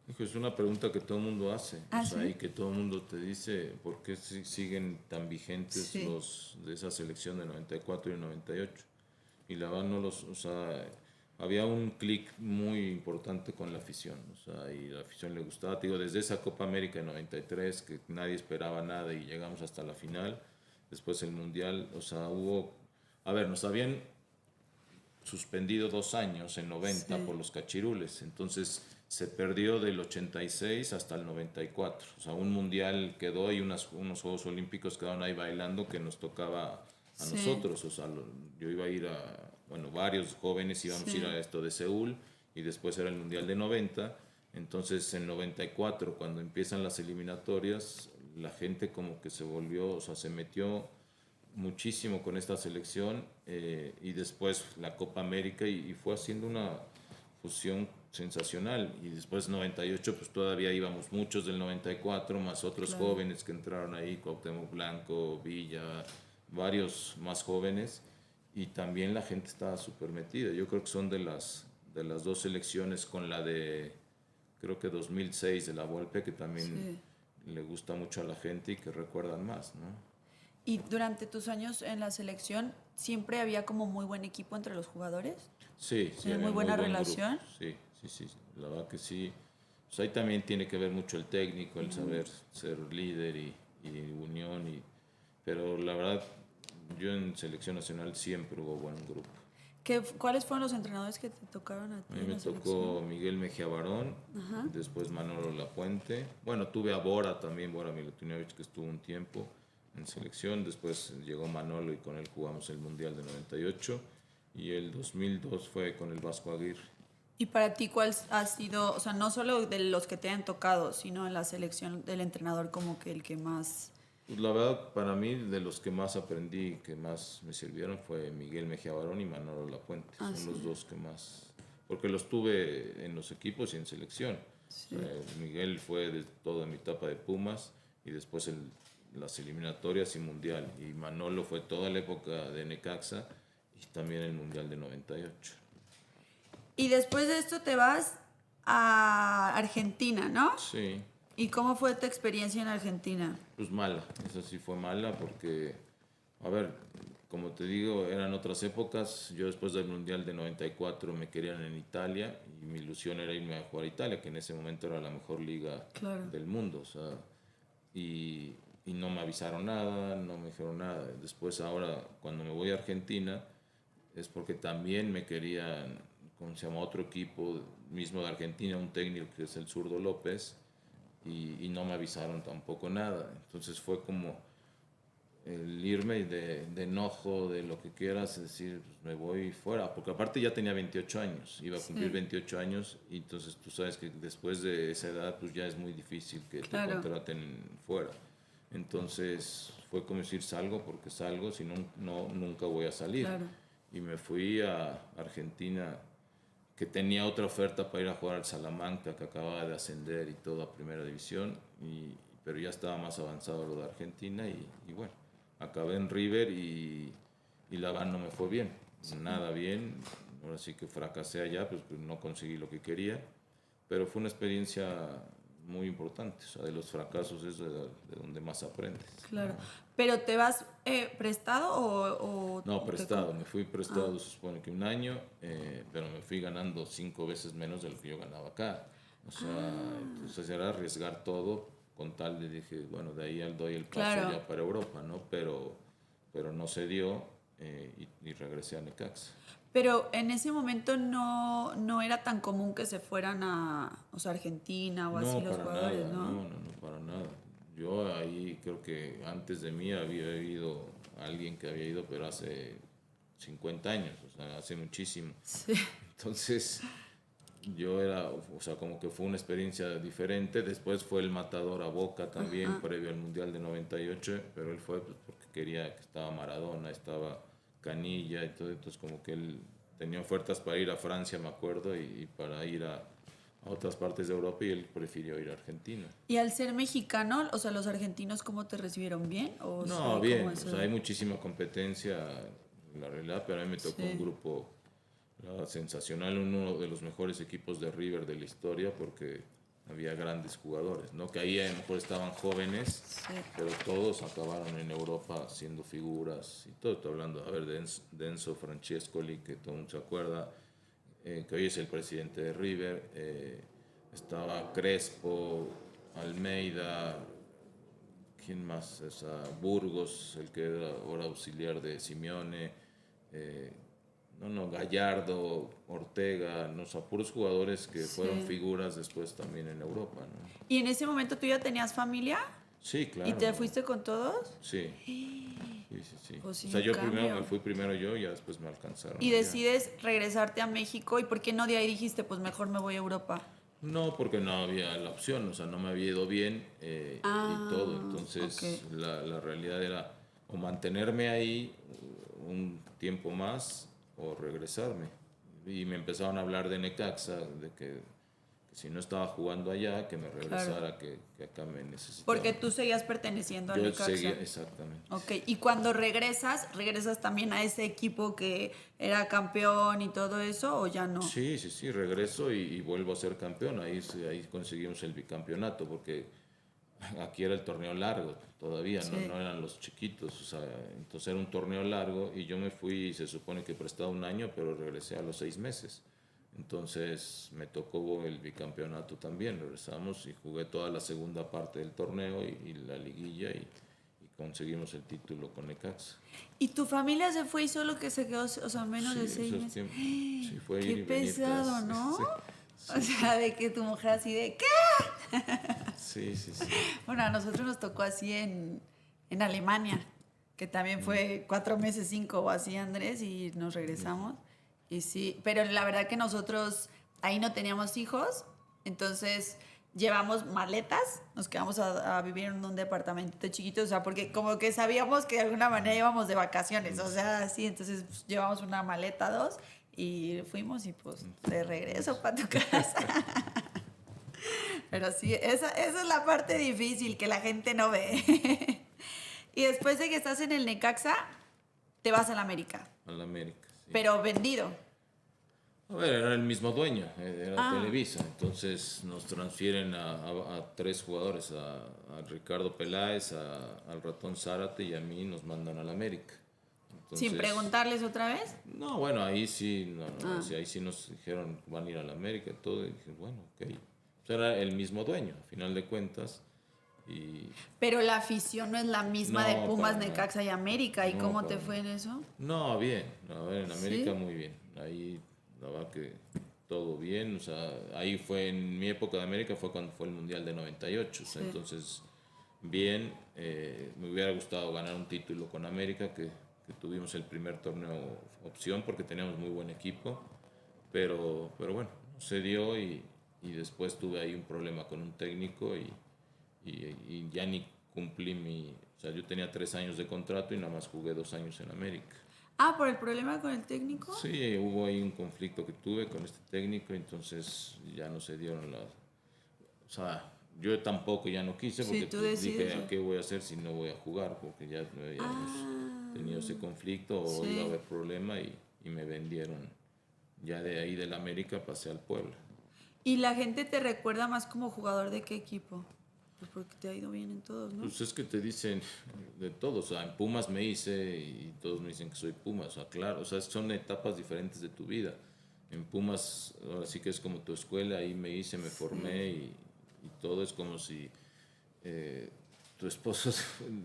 S2: Hijo, es una pregunta que todo el mundo hace.
S1: ¿Ah,
S2: O sea,
S1: sí?
S2: y que todo el mundo te dice por qué siguen tan vigentes
S1: Sí.
S2: los de esa selección de 94 y 98. Y la verdad no los, o sea, había un clic muy importante con la afición. O sea, y la afición le gustaba. Te digo, desde esa Copa América de 93, que nadie esperaba nada y llegamos hasta la final. Después el Mundial, o sea, a ver, nos habían suspendido 2 años en 90
S1: Sí.
S2: por los cachirules. Entonces se perdió del 86 hasta el 94. O sea, un mundial quedó y unos Juegos Olímpicos quedaron ahí bailando que nos tocaba
S1: Sí.
S2: nosotros. O sea, yo iba a ir bueno, varios jóvenes íbamos a ir a esto de Seúl y después era el Mundial de 90. Entonces en 94, cuando empiezan las eliminatorias, la gente como que se volvió, o sea, se metió muchísimo con esta selección y después la Copa América y fue haciendo una fusión sensacional. Y después 98 pues todavía íbamos muchos del 94 más otros jóvenes que entraron ahí, Cuauhtémoc Blanco, Villa, varios más jóvenes, y también la gente estaba súper metida. Yo creo que son de las dos selecciones, con la de creo que 2006 de la Volpe, que también le gusta mucho a la gente y que recuerdan más, ¿no?
S1: ¿Y durante tus años en la selección siempre había como muy buen equipo entre los jugadores?
S2: Sí, sí,
S1: ¿Había
S2: había
S1: muy buena
S2: buen
S1: relación?
S2: grupo. Sí, sí, sí, la verdad que sí. Pues ahí también tiene que ver mucho el técnico, el saber ser líder y unión. Pero la verdad, yo en selección nacional siempre hubo buen grupo.
S1: ¿Cuáles fueron los entrenadores que te tocaron a ti
S2: A mí
S1: en
S2: me
S1: la
S2: tocó
S1: selección?
S2: Miguel Mejía Barón, después Manolo Lapuente. Bueno, tuve a Bora también, Bora Milutinovic, que estuvo un tiempo en selección. Después llegó Manolo y con él jugamos el Mundial de 98. Y el 2002 fue con el Vasco Aguirre.
S1: ¿Y para ti cuál ha sido, o sea, no solo de los que te han tocado, sino en la selección del entrenador como que el que más...
S2: Pues la verdad, para mí, de los que más aprendí, que más me sirvieron, fue Miguel Mejía Barón y Manolo Lapuente. Son los dos que más... Porque los tuve en los equipos y en selección.
S1: Sí.
S2: Miguel fue de toda mi etapa de Pumas y después las eliminatorias y Mundial. Y Manolo fue toda la época de Necaxa y también el Mundial de 98.
S1: Y después de esto te vas a Argentina, ¿no?
S2: Sí.
S1: ¿Y cómo fue tu experiencia en Argentina?
S2: Pues mala, esa sí fue mala porque, a ver, como te digo, eran otras épocas. Yo después del Mundial de 94 me querían en Italia y mi ilusión era irme a jugar a Italia, que en ese momento era la mejor liga del mundo. O sea, y no me avisaron nada, no me dijeron nada. Después ahora, cuando me voy a Argentina, es porque también me querían, ¿cómo se llama? Otro equipo mismo de Argentina, un técnico que es el Zurdo López, y no me avisaron tampoco nada. Entonces fue como el irme de enojo, de lo que quieras, es decir, pues me voy fuera, porque aparte ya tenía 28 años, iba a cumplir 28 años, y entonces tú sabes que después de esa edad pues ya es muy difícil que te contraten fuera. Entonces fue como decir, salgo porque salgo, si no, nunca voy a salir. Y me fui a Argentina, que tenía otra oferta para ir a jugar al Salamanca, que acababa de ascender y todo a primera división, pero ya estaba más avanzado lo de Argentina y bueno, acabé en River y la verdad no me fue bien, nada bien. Ahora sí que fracasé allá, pues no conseguí lo que quería, pero fue una experiencia muy importante. O sea, de los fracasos es de donde más aprendes.
S1: Claro. ¿Pero te vas prestado o
S2: No, prestado. Me fui prestado, se supone que un año, pero me fui ganando 5 veces menos de lo que yo ganaba acá. O sea, entonces era arriesgar todo con tal de, dije, bueno, de ahí doy el paso ya para Europa, ¿no? Pero no se dio y regresé a Necaxa.
S1: Pero en ese momento no era tan común que se fueran o sea, Argentina o así los jugadores,
S2: nada,
S1: ¿no?
S2: No, para nada. Yo ahí creo que antes de mí había ido alguien que había ido, pero hace 50 años, o sea, hace muchísimo.
S1: Sí.
S2: Entonces, yo era, o sea, como que fue una experiencia diferente. Después fue el Matador a Boca también, previo al Mundial de 98, pero él fue pues, porque quería, que estaba Maradona, estaba Canilla y todo, entonces como que él tenía ofertas para ir a Francia, me acuerdo, y para ir a otras partes de Europa, y él prefirió ir a Argentina.
S1: ¿Y al ser mexicano, o sea, los argentinos cómo te recibieron? ¿Bien? ¿O
S2: no, bien, o sea, hay muchísima competencia, la realidad, pero a mí me tocó un grupo sensacional, uno de los mejores equipos de River de la historia, porque había grandes jugadores, ¿no? Que ahí a lo mejor estaban jóvenes, pero todos acabaron en Europa siendo figuras y todo. Estoy hablando, a ver, de Enzo Francescoli, que todo el mundo se acuerda, que hoy es el presidente de River. Estaba Crespo, Almeida, ¿quién más? Burgos, el que era ahora auxiliar de Simeone. Gallardo, Ortega, puros jugadores que fueron figuras después también en Europa, ¿no?
S1: ¿Y en ese momento tú ya tenías familia?
S2: Sí, claro.
S1: ¿Y te fuiste con todos?
S2: Sí. sí.
S1: Pues sí,
S2: O sea,
S1: un
S2: yo primero
S1: cambio.
S2: me fui primero yo y ya después me alcanzaron
S1: Y
S2: allá.
S1: decides regresarte a México, ¿y por qué no de ahí dijiste, pues mejor me voy a Europa?
S2: No, porque no había la opción, o sea, no me había ido bien y todo.
S1: Ah, ok.
S2: Entonces, la realidad era o mantenerme ahí un tiempo más o regresarme. Y me empezaron a hablar de Necaxa, de que si no estaba jugando allá, que me
S1: Claro.
S2: regresara, que acá me necesitaban.
S1: Porque tú seguías perteneciendo al
S2: Yo seguía,
S1: Necaxa.
S2: exactamente.
S1: Ok, y cuando regresas también a ese equipo que era campeón y todo eso, ¿o ya no?
S2: Sí, sí, sí, regreso y vuelvo a ser campeón. Ahí, ahí conseguimos el bicampeonato, porque aquí era el torneo largo todavía, no,
S1: Sí.
S2: no eran los chiquitos. O sea, entonces era un torneo largo y yo me fui, se supone que prestaba un año, pero regresé a los 6 meses. Entonces me tocó el bicampeonato también, regresamos y jugué toda la segunda parte del torneo y la liguilla y conseguimos el título con Necaxa.
S1: ¿Y tu familia se fue y solo que se quedó, o sea, menos
S2: Sí,
S1: de seis
S2: esos
S1: meses?
S2: tiempos, sí, fue
S1: Qué
S2: ir y venir
S1: pesado,
S2: casi.
S1: ¿no?
S2: Sí,
S1: O
S2: sí,
S1: sea, de que tu mujer así de, ¿qué?
S2: sí, sí, sí.
S1: Bueno, a nosotros nos tocó así en Alemania, que también fue 4 meses, 5 o así, Andrés, y nos regresamos. Y sí, pero la verdad que nosotros ahí no teníamos hijos, entonces llevamos maletas, nos quedamos a vivir en un departamentito chiquito, o sea, porque como que sabíamos que de alguna manera íbamos de vacaciones, o sea, sí, entonces pues, llevamos una maleta, dos, y fuimos y pues de regreso para tu casa. Pero sí, esa es la parte difícil que la gente no ve. Y después de que estás en el Necaxa, te vas a la América.
S2: Al América, sí.
S1: Pero vendido.
S2: A ver, era el mismo dueño, era
S1: Ah,
S2: Televisa, entonces nos transfieren a tres jugadores, a Ricardo Peláez, al Ratón Zárate y a mí nos mandan al América.
S1: sin
S2: Entonces,
S1: preguntarles otra vez.
S2: no, bueno, ahí sí, no, no,
S1: Ah.
S2: sí, ahí sí nos dijeron van a ir al América y todo, y dije, bueno, ok. Pues era el mismo dueño, a final de cuentas, y
S1: Pero la afición no es la misma de
S2: no,
S1: Pumas,
S2: para nada,
S1: Necaxa y América. ¿Y
S2: no,
S1: cómo te
S2: para
S1: fue
S2: nada.
S1: en eso?
S2: No, bien, a ver, en América
S1: Sí.
S2: muy bien, ahí la verdad que todo bien, o sea, ahí fue en mi época de América fue cuando fue el Mundial de 98, o sea,
S1: Sí.
S2: entonces bien, me hubiera gustado ganar un título con América, que tuvimos el primer torneo opción porque teníamos muy buen equipo, pero bueno, no se dio y después tuve ahí un problema con un técnico y ya ni cumplí o sea, yo tenía 3 años de contrato y nada más jugué 2 años en América.
S1: Ah, por el problema con el técnico.
S2: Sí, hubo ahí un conflicto que tuve con este técnico, entonces ya no se dieron las... O sea, yo tampoco ya no quise
S1: Sí,
S2: porque
S1: tú
S2: pues, dije,
S1: decides.
S2: ¿a qué voy a hacer si no voy a jugar? Porque ya habíamos
S1: Ah,
S2: tenido ese conflicto o
S1: sí.
S2: iba a haber problema y me vendieron. Ya de ahí del América pasé al Puebla.
S1: ¿Y la gente te recuerda más como jugador de qué equipo? Pues porque te ha ido bien en todos, ¿no?
S2: Pues es que te dicen de todo, o sea, en Pumas me hice y todos me dicen que soy Pumas, o sea, claro, o sea, son etapas diferentes de tu vida. En Pumas, ahora sí que es como tu escuela, ahí me hice, me formé y todo es como si tu esposo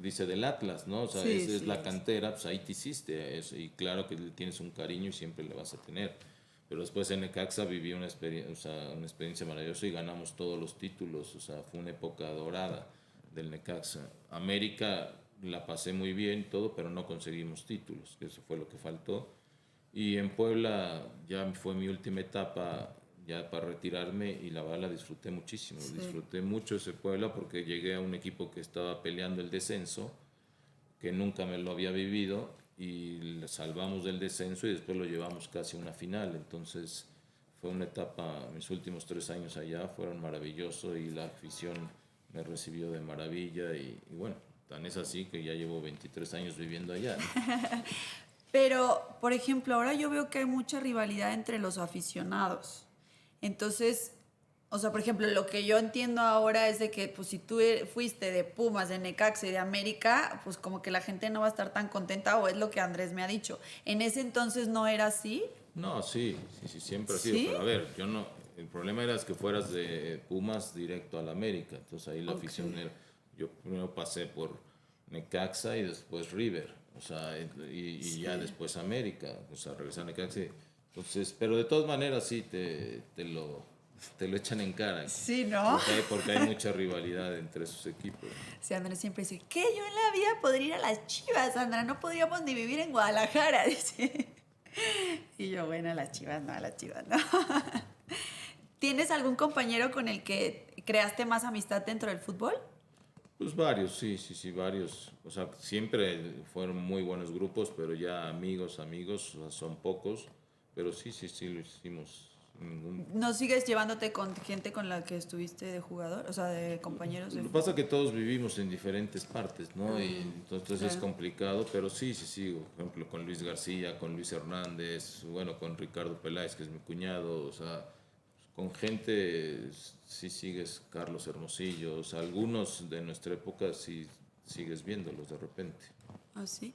S2: dice del Atlas, ¿no? O sea,
S1: Sí,
S2: esa es
S1: sí,
S2: la cantera, pues ahí te hiciste eso, y claro que le tienes un cariño y siempre le vas a tener. Pero después en Necaxa viví una experiencia maravillosa y ganamos todos los títulos, o sea, fue una época dorada del Necaxa. América la pasé muy bien todo, pero no conseguimos títulos, que eso fue lo que faltó. Y en Puebla ya fue mi última etapa ya para retirarme y la verdad la disfruté muchísimo.
S1: sí.
S2: Disfruté mucho ese Puebla porque llegué a un equipo que estaba peleando el descenso, que nunca me lo había vivido y le salvamos del descenso y después lo llevamos casi a una final. Entonces fue una etapa, mis últimos 3 años allá fueron maravillosos y la afición me recibió de maravilla y bueno, tan es así que ya llevo 23 años viviendo allá, ¿no?
S1: Pero, por ejemplo, ahora yo veo que hay mucha rivalidad entre los aficionados. Entonces, o sea, por ejemplo, lo que yo entiendo ahora es de que, pues, si tú fuiste de Pumas, de Necaxa y de América, pues como que la gente no va a estar tan contenta, o es lo que Andrés me ha dicho. En ese entonces no era así.
S2: No, sí, sí, sí, siempre ha sido.
S1: ¿Sí?
S2: Pero a ver, yo no. El problema era que fueras de Pumas directo al América. Entonces ahí la
S1: Ok.
S2: afición era. Yo primero pasé por Necaxa y después River. O sea, y ya
S1: Sí.
S2: después América. O sea, regresar a Necaxa. Entonces, pero de todas maneras sí te lo te lo echan en cara.
S1: Sí, ¿no?
S2: Porque hay mucha rivalidad entre esos equipos.
S1: Sí, Andrés siempre dice, ¿qué? Yo en la vida podría ir a las Chivas, Sandra, no podríamos ni vivir en Guadalajara, dice. Y yo, bueno, a las Chivas no. ¿Tienes algún compañero con el que creaste más amistad dentro del fútbol?
S2: Pues varios, sí, varios. O sea, siempre fueron muy buenos grupos, pero ya amigos, o sea, son pocos. Pero sí, lo hicimos.
S1: ¿No sigues llevándote con gente con la que estuviste de jugador? O sea, de compañeros de
S2: Lo que
S1: fútbol.
S2: pasa es que todos vivimos en diferentes partes, ¿no? Y entonces es
S1: claro.
S2: complicado, pero sí, por ejemplo, con Luis García, con Luis Hernández, bueno, con Ricardo Peláez, que es mi cuñado, o sea, con gente sí sigues, Carlos Hermosillo, o sea, algunos de nuestra época sí sigues viéndolos de repente.
S1: Ah, sí.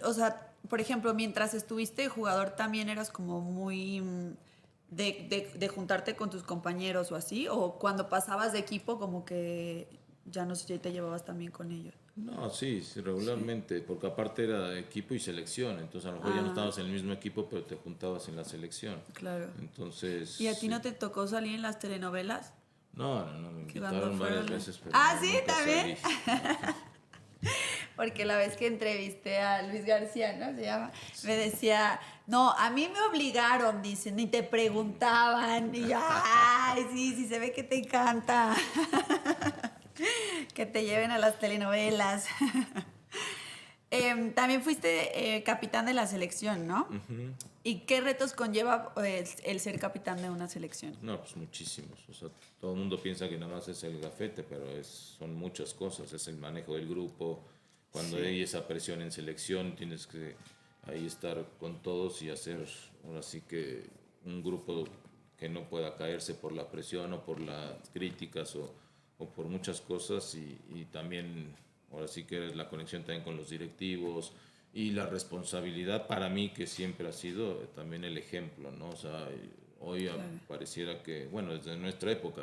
S1: O sea, por ejemplo, mientras estuviste de jugador también eras como muy de juntarte con tus compañeros o así, o cuando pasabas de equipo como que ya no sé, ya te llevabas también con ellos.
S2: No, sí, regularmente, porque aparte era equipo y selección, entonces a lo mejor ya no estabas en el mismo equipo, pero te juntabas en la selección.
S1: Claro.
S2: Entonces...
S1: ¿Y a ti
S2: sí.
S1: no te tocó salir en las telenovelas?
S2: No, me
S1: Que cuando
S2: invitaron varias
S1: fueron-
S2: veces, pero
S1: Ah,
S2: no,
S1: sí,
S2: nunca
S1: también.
S2: salí.
S1: Porque la vez que entrevisté a Luis García, ¿no? Se llama, me decía, no, a mí me obligaron, dice, ni te preguntaban. Y yo, ay, sí, se ve que te encanta. Que te lleven a las telenovelas. También fuiste capitán de la selección, ¿no? ¿Y qué retos conlleva el ser capitán de una selección?
S2: No, pues muchísimos. O sea, todo el mundo piensa que nada más es el gafete, pero son muchas cosas. Es el manejo del grupo. Cuando hay esa presión en selección, tienes que ahí estar con todos y hacer, ahora sí que un grupo que no pueda caerse por la presión o por las críticas o por muchas cosas y también, ahora sí que la conexión también con los directivos y la responsabilidad para mí que siempre ha sido también el ejemplo, ¿no? O sea, hoy pareciera que, bueno, desde nuestra época,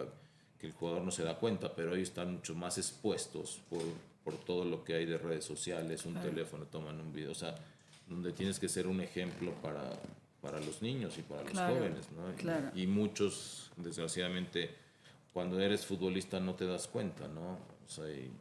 S2: que el jugador no se da cuenta, pero hoy están mucho más expuestos por todo lo que hay de redes sociales, un teléfono, toman un video, o sea, donde tienes que ser un ejemplo para los niños y para los jóvenes, ¿no?
S1: Claro.
S2: Y muchos, desgraciadamente, cuando eres futbolista no te das cuenta, ¿no? O sea, y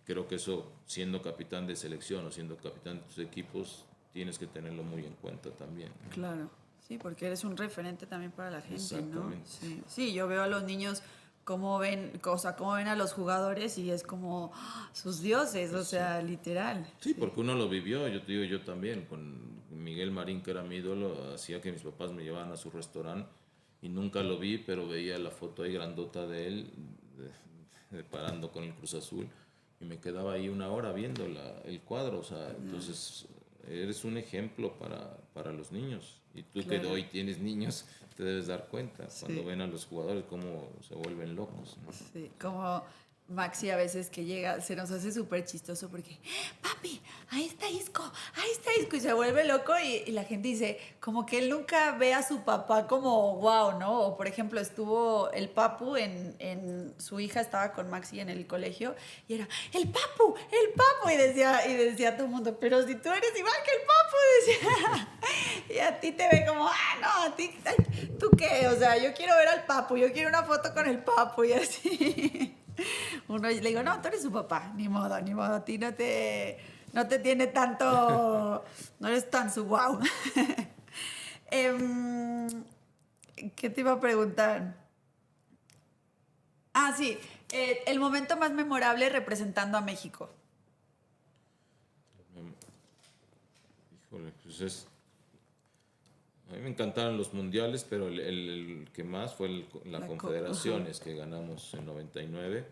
S2: creo que eso, siendo capitán de selección o siendo capitán de tus equipos, tienes que tenerlo muy en cuenta también, ¿no?
S1: Claro, sí, porque eres un referente también para la gente, ¿no?
S2: Exactamente.
S1: Sí, yo veo a los niños cómo ven, o sea, cómo ven a los jugadores y es como sus dioses, o sea, literal.
S2: Sí, porque uno lo vivió, yo te digo, yo también, con Miguel Marín, que era mi ídolo, hacía que mis papás me llevaban a su restaurante y nunca lo vi, pero veía la foto ahí grandota de él, parando con el Cruz Azul, y me quedaba ahí una hora viendo el cuadro, o sea, entonces eres un ejemplo para los niños, y tú que hoy tienes niños, te debes dar cuenta, cuando ven a los jugadores cómo se vuelven locos, ¿no?
S1: Sí, como Maxi a veces que llega, se nos hace súper chistoso porque, papi, ahí está Isco, y se vuelve loco y la gente dice, como que él nunca ve a su papá como wow, ¿no? O por ejemplo, estuvo el Papu su hija estaba con Maxi en el colegio y era, el Papu, y decía todo el mundo, pero si tú eres igual que el Papu, decía, y a ti te ve como, no, a ti, ¿tú qué? O sea, yo quiero ver al Papu, yo quiero una foto con el Papu y así. Uno le digo, no, tú eres su papá, ni modo, a ti no te tiene tanto, no eres tan su wow. ¿Qué te iba a preguntar? Ah, sí, el momento más memorable representando a México.
S2: Híjole, pues a mí me encantaron los mundiales, pero el que más fue la Confederaciones, que ganamos en 99,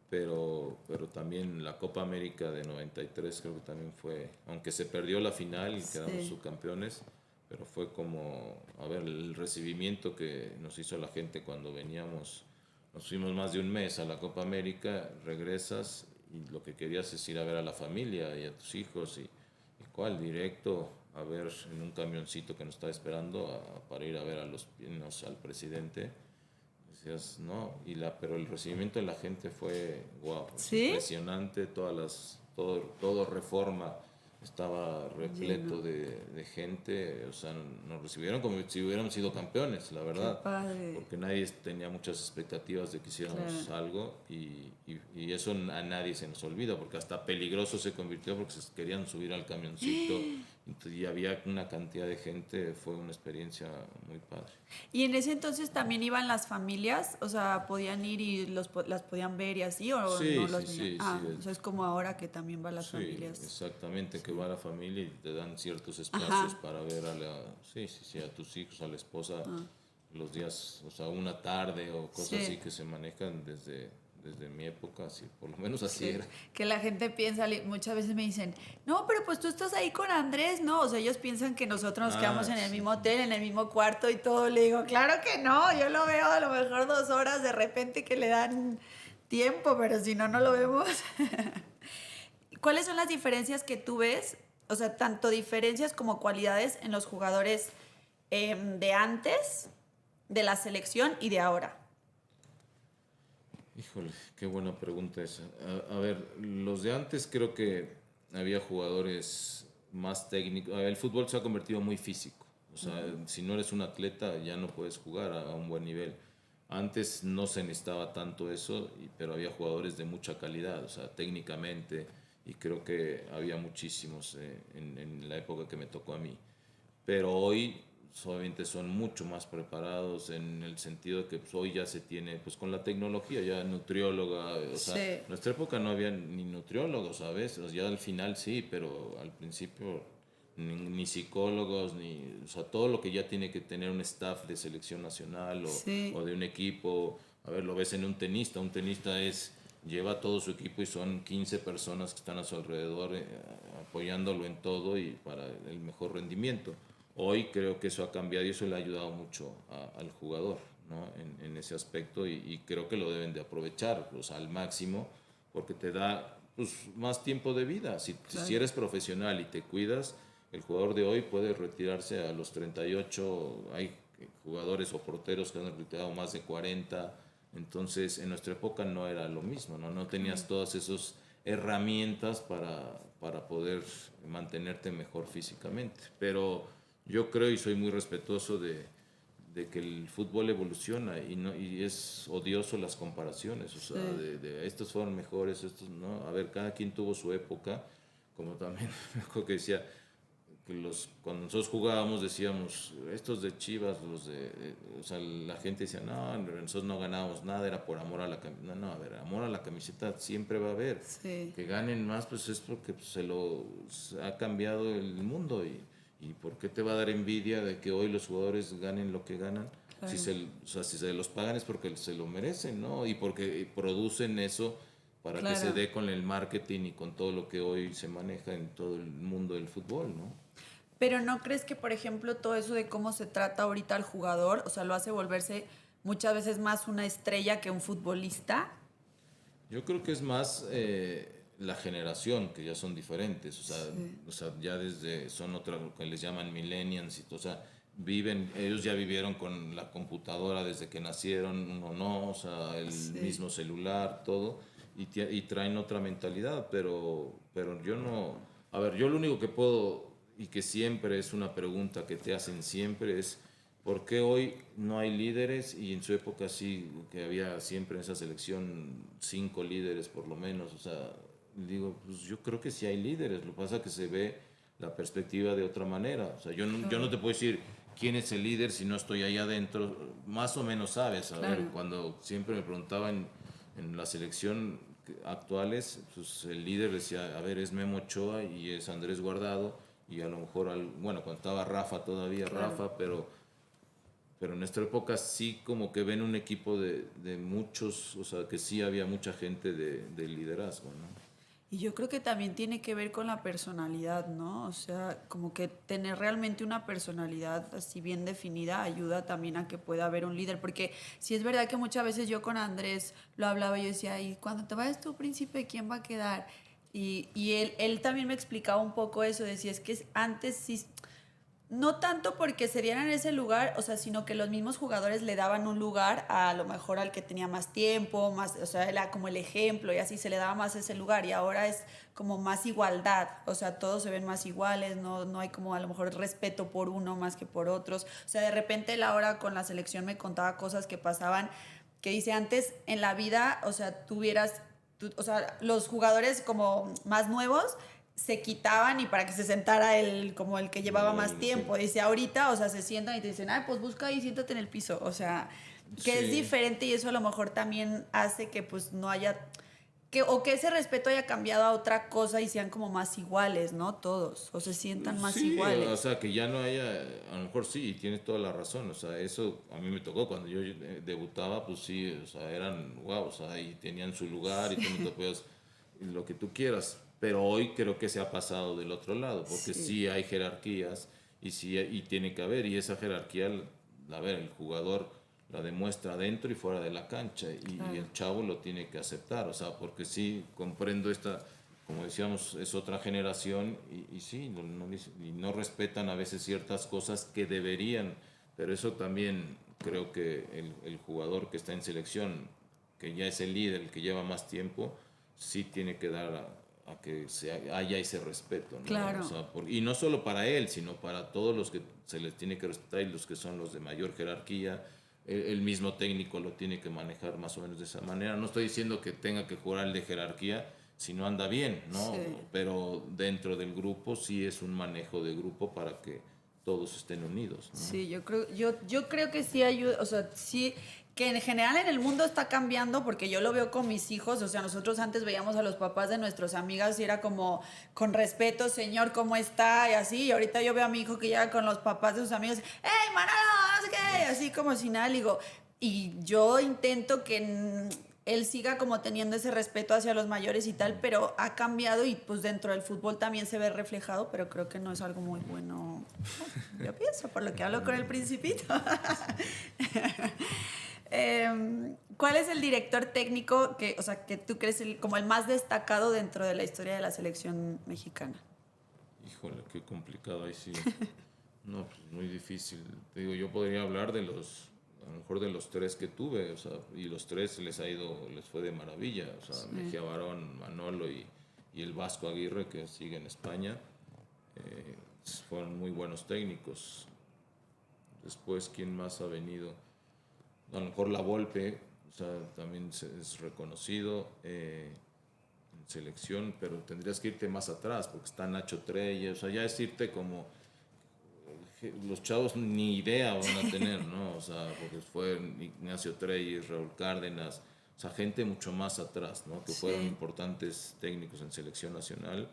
S2: pero también la Copa América de 93 creo que también fue, aunque se perdió la final y quedamos subcampeones, pero fue como, a ver, el recibimiento que nos hizo la gente cuando veníamos, nos fuimos más de un mes a la Copa América, regresas y lo que querías es ir a ver a la familia y a tus hijos y cuál, directo a ver en un camioncito que nos estaba esperando para ir a ver a Los Pinos, al presidente. Decías, no, pero el recibimiento de la gente fue wow,
S1: ¿Sí?
S2: impresionante, todo Reforma estaba repleto de gente, o sea, nos recibieron como si hubiéramos sido campeones, la verdad,
S1: Qué padre.
S2: porque nadie tenía muchas expectativas de que hiciéramos algo y eso a nadie se nos olvida, porque hasta peligroso se convirtió porque se querían subir al camioncito y había una cantidad de gente, fue una experiencia muy padre.
S1: Y en ese entonces también iban las familias, o sea, podían ir y las podían ver y así, o
S2: Sí,
S1: no los
S2: sí,
S1: veían.
S2: sí,
S1: Ah,
S2: sí.
S1: o sea, es como ahora que también van las
S2: Sí,
S1: familias.
S2: exactamente, que va la familia y te dan ciertos espacios
S1: Ajá.
S2: para ver a tus hijos, a la esposa, los días, o sea, una tarde o cosas
S1: Sí.
S2: así que se manejan desde mi época, así, por lo menos así
S1: Sí,
S2: era.
S1: que la gente piensa, muchas veces me dicen, no, pero pues tú estás ahí con Andrés, ¿no? O sea, ellos piensan que nosotros nos quedamos en el
S2: Sí.
S1: mismo hotel, en el mismo cuarto y todo. Le digo, claro que no, yo lo veo a lo mejor 2 horas de repente que le dan tiempo, pero si no, no lo vemos. ¿Cuáles son las diferencias que tú ves? O sea, tanto diferencias como cualidades en los jugadores de antes, de la selección y de ahora.
S2: Híjole, qué buena pregunta esa. A ver, los de antes creo que había jugadores más técnicos. El fútbol se ha convertido muy físico. O sea, si no eres un atleta ya no puedes jugar a un buen nivel. Antes no se necesitaba tanto eso, pero había jugadores de mucha calidad, o sea, técnicamente, y creo que había muchísimos en la época que me tocó a mí. Pero hoy obviamente son mucho más preparados en el sentido de que pues, hoy ya se tiene, pues con la tecnología, ya nutrióloga, o sea,
S1: Sí,
S2: en nuestra época no había ni nutriólogos, ¿sabes? O sea, ya al final sí, pero al principio ni psicólogos, o sea, todo lo que ya tiene que tener un staff de selección nacional
S1: sí,
S2: o de un equipo, a ver, lo ves en un tenista lleva todo su equipo y son 15 personas que están a su alrededor apoyándolo en todo y para el mejor rendimiento. Hoy creo que eso ha cambiado y eso le ha ayudado mucho al jugador, ¿no? En ese aspecto y creo que lo deben de aprovechar pues, al máximo porque te da pues, más tiempo de vida.
S1: claro.
S2: Si eres profesional y te cuidas, el jugador de hoy puede retirarse a los 38, hay jugadores o porteros que han retirado más de 40, entonces en nuestra época no era lo mismo, no tenías todas esas herramientas para poder mantenerte mejor físicamente, pero yo creo y soy muy respetuoso de que el fútbol evoluciona y es odioso las comparaciones, o sea, de estos fueron mejores, estos no, a ver, cada quien tuvo su época, como también me acuerdo que decía que cuando nosotros jugábamos decíamos, estos de Chivas, o sea, la gente decía, no, nosotros no ganábamos nada, era por amor a la camiseta, no, a ver, amor a la camiseta siempre va a haber,
S1: Sí.
S2: que ganen más, pues es porque pues, se ha cambiado el mundo y ¿por qué te va a dar envidia de que hoy los jugadores ganen lo que ganan?
S1: Claro.
S2: O sea, si se los pagan es porque se lo merecen, ¿no? Y porque producen eso para que se
S1: Claro.
S2: dé con el marketing y con todo lo que hoy se maneja en todo el mundo del fútbol, ¿no?
S1: Pero ¿no crees que, por ejemplo, todo eso de cómo se trata ahorita al jugador, o sea, lo hace volverse muchas veces más una estrella que un futbolista?
S2: Yo creo que es más la generación, que ya son diferentes, o sea ya son otra, lo que les llaman millennials, o sea, ellos ya vivieron con la computadora desde que nacieron, uno no, o sea, el
S1: Sí.
S2: mismo celular, todo, y traen otra mentalidad, pero yo no, a ver, yo lo único que puedo, y que siempre es una pregunta que te hacen siempre, es ¿por qué hoy no hay líderes? Y en su época sí, que había siempre en esa selección 5 líderes por lo menos. O sea, digo, pues yo creo que sí hay líderes. Lo que pasa es que se ve la perspectiva de otra manera. O sea, yo no te puedo decir quién es el líder si no estoy ahí adentro. Más o menos sabes. A ver,
S1: Claro.
S2: cuando siempre me preguntaban en la selección actuales, pues el líder decía, a ver, es Memo Ochoa y es Andrés Guardado. Y a lo mejor, bueno, cuando estaba Rafa todavía,
S1: Claro.
S2: Rafa, pero en nuestra época sí como que ven un equipo de muchos, o sea, que sí había mucha gente de liderazgo, ¿no?
S1: Y yo creo que también tiene que ver con la personalidad, ¿no? O sea, como que tener realmente una personalidad así bien definida ayuda también a que pueda haber un líder, porque sí es verdad que muchas veces yo con Andrés lo hablaba y yo decía, y cuando te vayas tú, príncipe, ¿quién va a quedar? Y él también me explicaba un poco eso, decía, es que antes sí No tanto porque se dieran ese lugar, o sea, sino que los mismos jugadores le daban un lugar a lo mejor al que tenía más tiempo, más, o sea, era como el ejemplo y así se le daba más ese lugar y ahora es como más igualdad, o sea, todos se ven más iguales, no hay como a lo mejor respeto por uno más que por otros, o sea, de repente él ahora con la selección me contaba cosas que pasaban, que dice antes en la vida, o sea, o sea, los jugadores como más nuevos se quitaban y para que se sentara el como el que llevaba más
S2: Sí.
S1: tiempo. Dice, ahorita, o sea, se sientan y te dicen, ay, pues busca ahí, siéntate en el piso. O sea, que es
S2: Sí.
S1: diferente y eso a lo mejor también hace que pues no haya, o que ese respeto haya cambiado a otra cosa y sean como más iguales, ¿no? Todos, o se sientan más
S2: Sí, o
S1: iguales.
S2: sea, que ya no haya, a lo mejor sí, y tienes toda la razón, o sea, eso a mí me tocó cuando yo debutaba, pues sí, o sea, eran wow, o sea, y tenían su lugar y tú no te podías, lo que tú quieras, pero hoy creo que se ha pasado del otro lado, porque
S1: Sí,
S2: sí hay jerarquías y sí, y tiene que haber, y esa jerarquía, a ver, el jugador la demuestra dentro y fuera de la cancha, y
S1: claro.
S2: el chavo lo tiene que aceptar, o sea, porque sí, comprendo esta como decíamos, es otra generación y sí, y no respetan a veces ciertas cosas que deberían, pero eso también creo que el jugador que está en selección, que ya es el líder, el que lleva más tiempo, sí tiene que dar a que haya ese respeto, ¿no? O
S1: Claro,
S2: sea, y no solo para él, sino para todos los que se les tiene que respetar y los que son los de mayor jerarquía. El mismo técnico lo tiene que manejar más o menos de esa manera. No estoy diciendo que tenga que jugar el de jerarquía, si no anda bien, ¿no?
S1: sí.
S2: Pero dentro del grupo sí es un manejo de grupo para que todos estén unidos, ¿no?
S1: Sí, yo creo que sí ayuda, o sea, sí, que en general en el mundo está cambiando porque yo lo veo con mis hijos, o sea, nosotros antes veíamos a los papás de nuestras amigas y era como con respeto, señor, ¿cómo está? Y así, y ahorita yo veo a mi hijo que llega con los papás de sus amigos, ¡Ey, Manolo! No sé qué, así como si nada, le digo, y yo intento que él siga como teniendo ese respeto hacia los mayores y tal, pero ha cambiado y pues dentro del fútbol también se ve reflejado, pero creo que no es algo muy bueno. Yo pienso, por lo que hablo con el principito. ¿Cuál es el director técnico que, o sea, que tú crees como el más destacado dentro de la historia de la selección mexicana?
S2: Híjole, qué complicado ahí sí. No, pues muy difícil. Te digo, yo podría hablar de a lo mejor de los tres que tuve, o sea, y los tres les fue de maravilla, o sea,
S1: Sí.
S2: Mejía Barón, Manolo y el Vasco Aguirre, que sigue en España, eh, fueron muy buenos técnicos. Después, ¿quién más ha venido? A lo mejor La Volpe, o sea, también es reconocido en selección, pero tendrías que irte más atrás, porque está Nacho Treyes, o sea, ya es irte como los chavos ni idea van a tener, ¿no? O sea, porque fue Ignacio Treyes, Raúl Cárdenas, o sea, gente mucho más atrás, ¿no? Que fueron
S1: Sí,
S2: importantes técnicos en selección nacional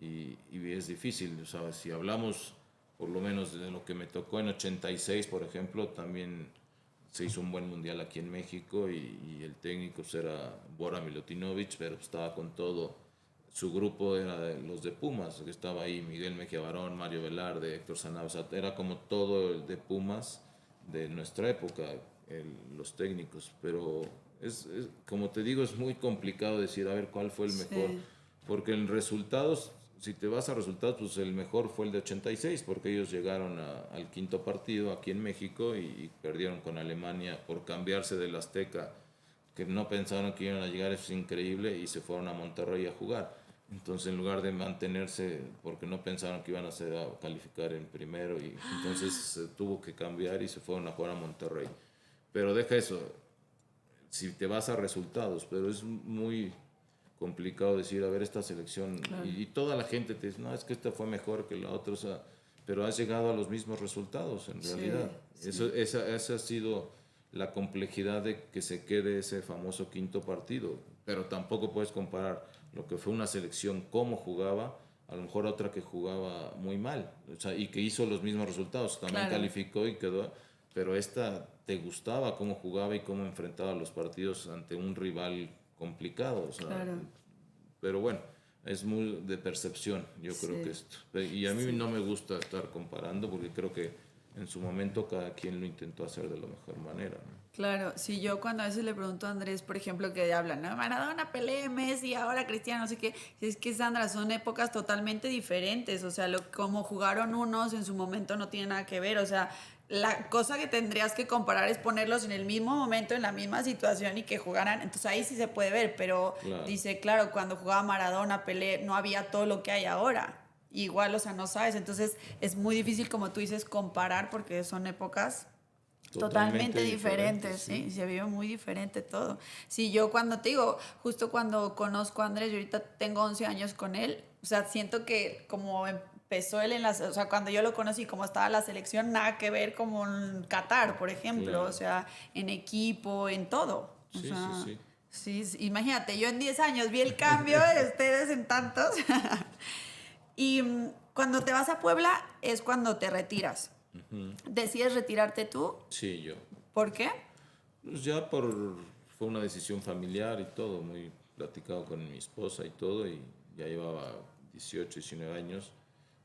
S2: y es difícil, o sea, si hablamos por lo menos de lo que me tocó en 86, por ejemplo, también se hizo un buen mundial aquí en México y el técnico pues, era Bora Milutinovic, pero estaba con todo. Su grupo era los de Pumas, que estaba ahí Miguel Mejía Barón, Mario Velarde, Héctor Sanabria, o sea, era como todo el de Pumas de nuestra época, los técnicos, pero como te digo, es muy complicado decir, a ver, cuál fue el mejor,
S1: sí,
S2: porque en resultados, si te vas a resultados, pues el mejor fue el de 86, porque ellos llegaron al quinto partido aquí en México y perdieron con Alemania por cambiarse del Azteca, que no pensaron que iban a llegar, eso es increíble, y se fueron a Monterrey a jugar. Entonces, en lugar de mantenerse, porque no pensaron que iban a calificar en primero, y entonces se tuvo que cambiar y se fueron a jugar a Monterrey. Pero deja eso, si te vas a resultados, pero es muy complicado decir, a ver, esta selección,
S1: claro.
S2: y toda la gente te dice, no, es que esta fue mejor que la otra, o sea, pero has llegado a los mismos resultados en
S1: Sí,
S2: realidad.
S1: sí,
S2: Esa ha sido la complejidad de que se quede ese famoso quinto partido, pero tampoco puedes comparar lo que fue una selección, cómo jugaba, a lo mejor otra que jugaba muy mal, o sea, y que hizo los mismos resultados, también
S1: claro,
S2: calificó y quedó, pero esta te gustaba cómo jugaba y cómo enfrentaba los partidos ante un rival complicado, o sea,
S1: claro.
S2: pero bueno, es muy de percepción, yo creo que
S1: Sí,
S2: esto. Y a mí
S1: sí,
S2: no me gusta estar comparando porque creo que en su momento cada quien lo intentó hacer de la mejor manera, ¿no?
S1: Claro, si yo cuando a veces le pregunto a Andrés, por ejemplo, que hablan, ¿no? Maradona, Pelé, Messi, ahora Cristiano, no sé qué, es que Sandra, son épocas totalmente diferentes, o sea, como jugaron unos en su momento no tiene nada que ver, o sea, la cosa que tendrías que comparar es ponerlos en el mismo momento, en la misma situación y que jugaran, entonces ahí sí se puede ver, pero
S2: Claro.
S1: dice, claro, cuando jugaba Maradona, Pelé, no había todo lo que hay ahora. Igual, o sea, no sabes, entonces es muy difícil, como tú dices, comparar porque son épocas
S2: Totalmente
S1: totalmente
S2: diferente,
S1: diferente,
S2: sí.
S1: sí, se vive muy diferente todo. Sí, yo cuando te digo, justo cuando conozco a Andrés, yo ahorita tengo 11 años con él, o sea, siento que como empezó él o sea, cuando yo lo conocí, como estaba la selección, nada que ver como en Qatar, por ejemplo, o
S2: Claro.
S1: sea, en equipo, en todo. O
S2: Sí, sí,
S1: sea,
S2: sí.
S1: sí, imagínate, yo en 10 años vi el cambio, ustedes en tantos. Y cuando te vas a Puebla es cuando te retiras. ¿Decides retirarte tú?
S2: Sí, yo.
S1: ¿Por qué?
S2: Pues ya fue una decisión familiar y todo, muy platicado con mi esposa y todo, y ya llevaba 18, 19 años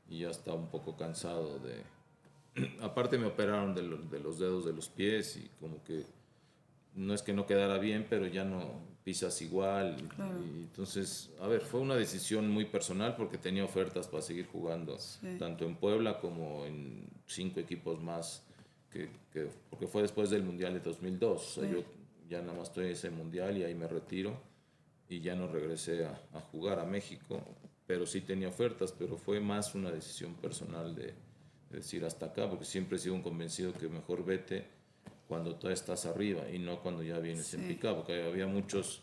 S2: y ya estaba un poco cansado de... Aparte me operaron de los dedos de los pies y como que no es que no quedara bien, pero ya no pisas igual.
S1: Claro,
S2: Y entonces, a ver, fue una decisión muy personal porque tenía ofertas para seguir jugando,
S1: sí,
S2: tanto en Puebla como en 5 equipos más, porque fue después del Mundial de 2002. O sea,
S1: sí,
S2: yo ya nada más estoy en ese Mundial y ahí me retiro y ya no regresé a jugar a México, pero sí tenía ofertas, pero fue más una decisión personal de decir hasta acá, porque siempre he sido un convencido que mejor vete cuando tú estás arriba y no cuando ya vienes en
S1: sí,
S2: picado, porque había muchos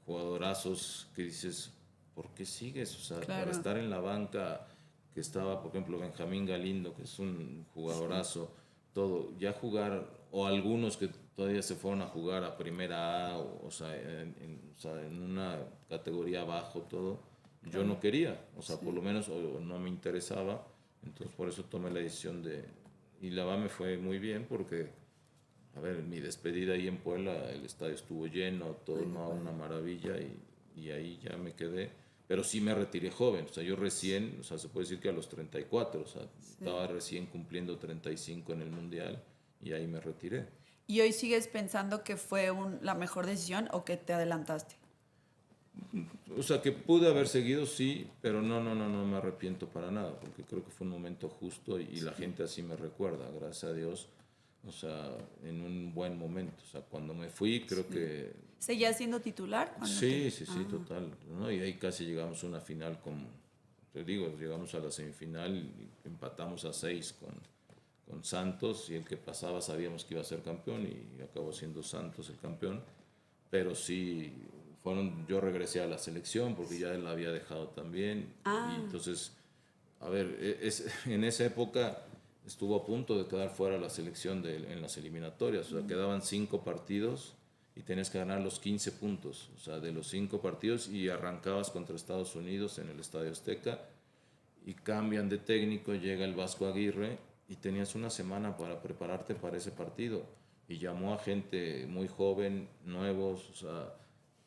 S2: jugadorazos que dices, ¿por qué sigues? O sea, para
S1: claro,
S2: estar en la banca, que estaba, por ejemplo, Benjamín Galindo, que es un
S1: sí,
S2: jugadorazo, todo, ya jugar, o algunos que todavía se fueron a jugar a primera A, o sea, en una categoría abajo, todo, yo
S1: claro,
S2: no quería, o sea, por
S1: sí,
S2: lo menos o no me interesaba, entonces por eso tomé la decisión de, y la verdad me fue muy bien porque a ver, mi despedida ahí en Puebla, el estadio estuvo lleno, todo,
S1: ay, qué
S2: no, una
S1: padre,
S2: maravilla y ahí ya me quedé. Pero sí me retiré joven, o sea, yo recién, o sea, se puede decir que a los 34, o sea,
S1: sí.
S2: estaba recién cumpliendo 35 en el Mundial y ahí me retiré.
S1: ¿Y hoy sigues pensando que fue la mejor decisión o que te adelantaste?
S2: O sea, que pude haber seguido, sí, pero no me arrepiento para nada, porque creo que fue un momento justo y la
S1: Sí.
S2: gente así me recuerda, gracias a Dios, o sea, en un buen momento. O sea, cuando me fui, creo
S1: Sí.
S2: que
S1: ¿Seguías siendo titular cuando te...?
S2: sí, sí, sí,
S1: Ah,
S2: total, ¿no? Y ahí casi llegamos a una final te digo, llegamos a la semifinal y empatamos a 6 con Santos y el que pasaba sabíamos que iba a ser campeón y acabó siendo Santos el campeón, pero sí, yo regresé a la selección porque ya él la había dejado también y
S1: ah,
S2: entonces, a ver, en esa época estuvo a punto de quedar fuera la selección en las eliminatorias, o sea, quedaban 5 partidos y tenías que ganar los 15 puntos, o sea, de los 5 partidos y arrancabas contra Estados Unidos en el Estadio Azteca y cambian de técnico, llega el Vasco Aguirre y tenías una semana para prepararte para ese partido y llamó a gente muy joven, nuevos, o sea,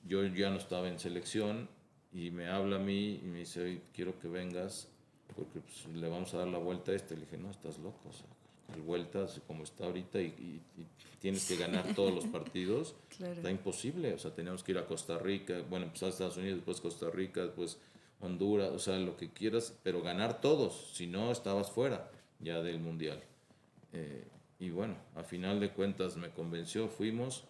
S2: yo ya no estaba en selección y me habla a mí y me dice, "Oye, quiero que vengas porque pues, le vamos a dar la vuelta a este". Le dije, no, estás loco, o sea, el vuelta como está ahorita y tienes que ganar todos los partidos,
S1: claro.
S2: está imposible, o sea, teníamos que ir a Costa Rica, bueno, empezar a Estados Unidos, después Costa Rica, después Honduras, o sea, lo que quieras, pero ganar todos, si no estabas fuera ya del Mundial. Eh, y bueno, a final de cuentas me convenció, fuimos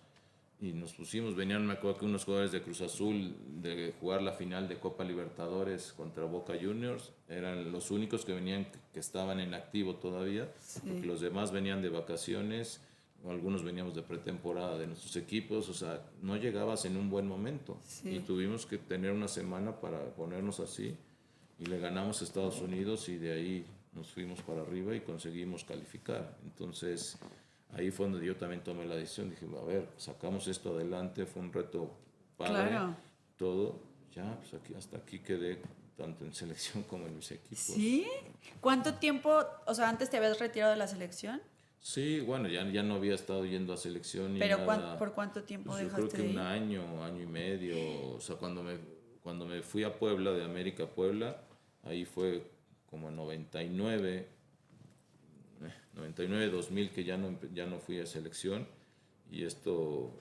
S2: y nos pusimos, venían, me acuerdo que unos jugadores de Cruz Azul de jugar la final de Copa Libertadores contra Boca Juniors, eran los únicos que venían que estaban en activo todavía, porque
S1: Sí,
S2: los demás venían de vacaciones, o algunos veníamos de pretemporada de nuestros equipos, o sea, no llegabas en un buen momento y
S1: sí.
S2: tuvimos que tener una semana para ponernos así y le ganamos a Estados Unidos y de ahí nos fuimos para arriba y conseguimos calificar. Entonces, ahí fue donde yo también tomé la decisión. Dije, a ver, sacamos esto adelante, fue un reto padre,
S1: Claro.
S2: todo. Ya, pues aquí, hasta aquí quedé, tanto en selección como en mis equipos.
S1: ¿Sí? ¿Cuánto tiempo, o sea, antes te habías retirado de la selección?
S2: Sí, bueno, ya no había estado yendo a selección ni
S1: Pero
S2: nada.
S1: ¿por cuánto tiempo
S2: Pues yo creo
S1: dejaste
S2: que
S1: de
S2: un
S1: ir?
S2: año, año y medio. O sea, cuando me fui a Puebla, de América a Puebla, ahí fue como en 99, 99, 2000 que ya no fui a selección, y esto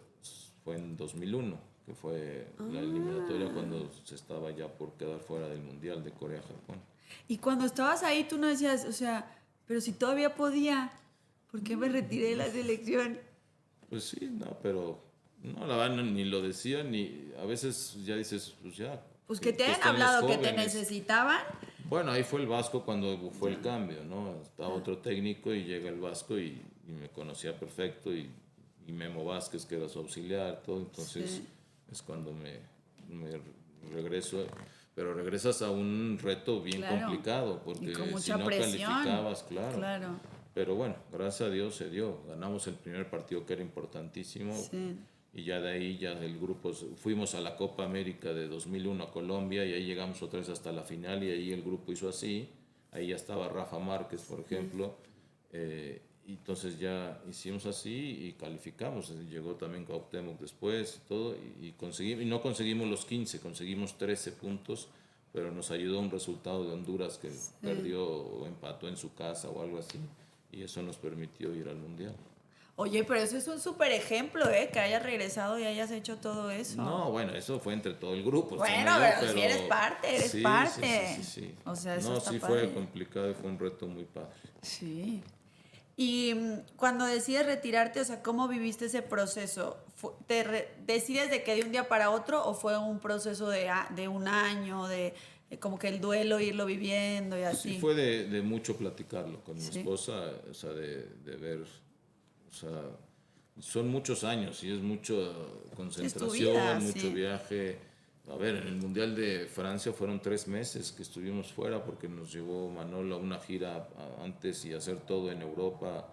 S2: fue en 2001, que fue la eliminatoria cuando se estaba ya por quedar fuera del Mundial de Corea-Japón.
S1: Y cuando estabas ahí, tú no decías, o sea, pero si todavía podía, ¿por qué me retiré de la selección?
S2: Pues sí, no, pero no, la verdad ni lo decía, ni a veces ya dices, pues ya.
S1: Pues que te
S2: que
S1: hayan
S2: estén los
S1: hablado que te
S2: jóvenes.
S1: necesitaban.
S2: Bueno, ahí fue el Vasco cuando fue el cambio, ¿no? Estaba otro técnico y llega el Vasco y me conocía perfecto, y Memo Vázquez, que era su auxiliar, todo. Entonces
S1: Sí.
S2: es cuando me regreso. Pero regresas a un reto bien
S1: Claro.
S2: complicado,
S1: Y
S2: porque
S1: con
S2: si
S1: mucha
S2: no
S1: presión.
S2: calificabas, claro.
S1: Claro.
S2: Pero bueno, gracias a Dios se dio. Ganamos el primer partido, que era importantísimo.
S1: Sí.
S2: Y ya de ahí, ya el grupo, fuimos a la Copa América de 2001 a Colombia, y ahí llegamos otra vez hasta la final, y ahí el grupo hizo así. Ahí ya estaba Rafa Márquez, por ejemplo. Y entonces ya hicimos así y calificamos. Llegó también Cuauhtémoc después y todo. Y no conseguimos los 15, conseguimos 13 puntos, pero nos ayudó un resultado de Honduras, que perdió o empató en su casa o algo así. Y eso nos permitió ir al Mundial.
S1: Oye, pero eso es un súper ejemplo, ¿eh? Que hayas regresado y hayas hecho todo eso.
S2: No, bueno, eso fue entre todo el grupo.
S1: Bueno,
S2: o sea,
S1: pero si eres parte, eres
S2: sí,
S1: parte.
S2: Sí.
S1: O sea, eso
S2: No,
S1: está
S2: sí
S1: padre.
S2: fue complicado y fue un reto muy padre.
S1: Sí. Y cuando decides retirarte, o sea, ¿cómo viviste ese proceso? ¿Decides de que de un día para otro o fue un proceso de un año, de como que el duelo, irlo viviendo y así?
S2: Sí fue de mucho platicarlo con mi
S1: Sí.
S2: esposa, o sea, de ver, o sea, son muchos años y es mucha concentración,
S1: vida,
S2: mucho
S1: sí.
S2: viaje. A ver, en el Mundial de Francia fueron 3 meses que estuvimos fuera, porque nos llevó Manolo a una gira antes y hacer todo en Europa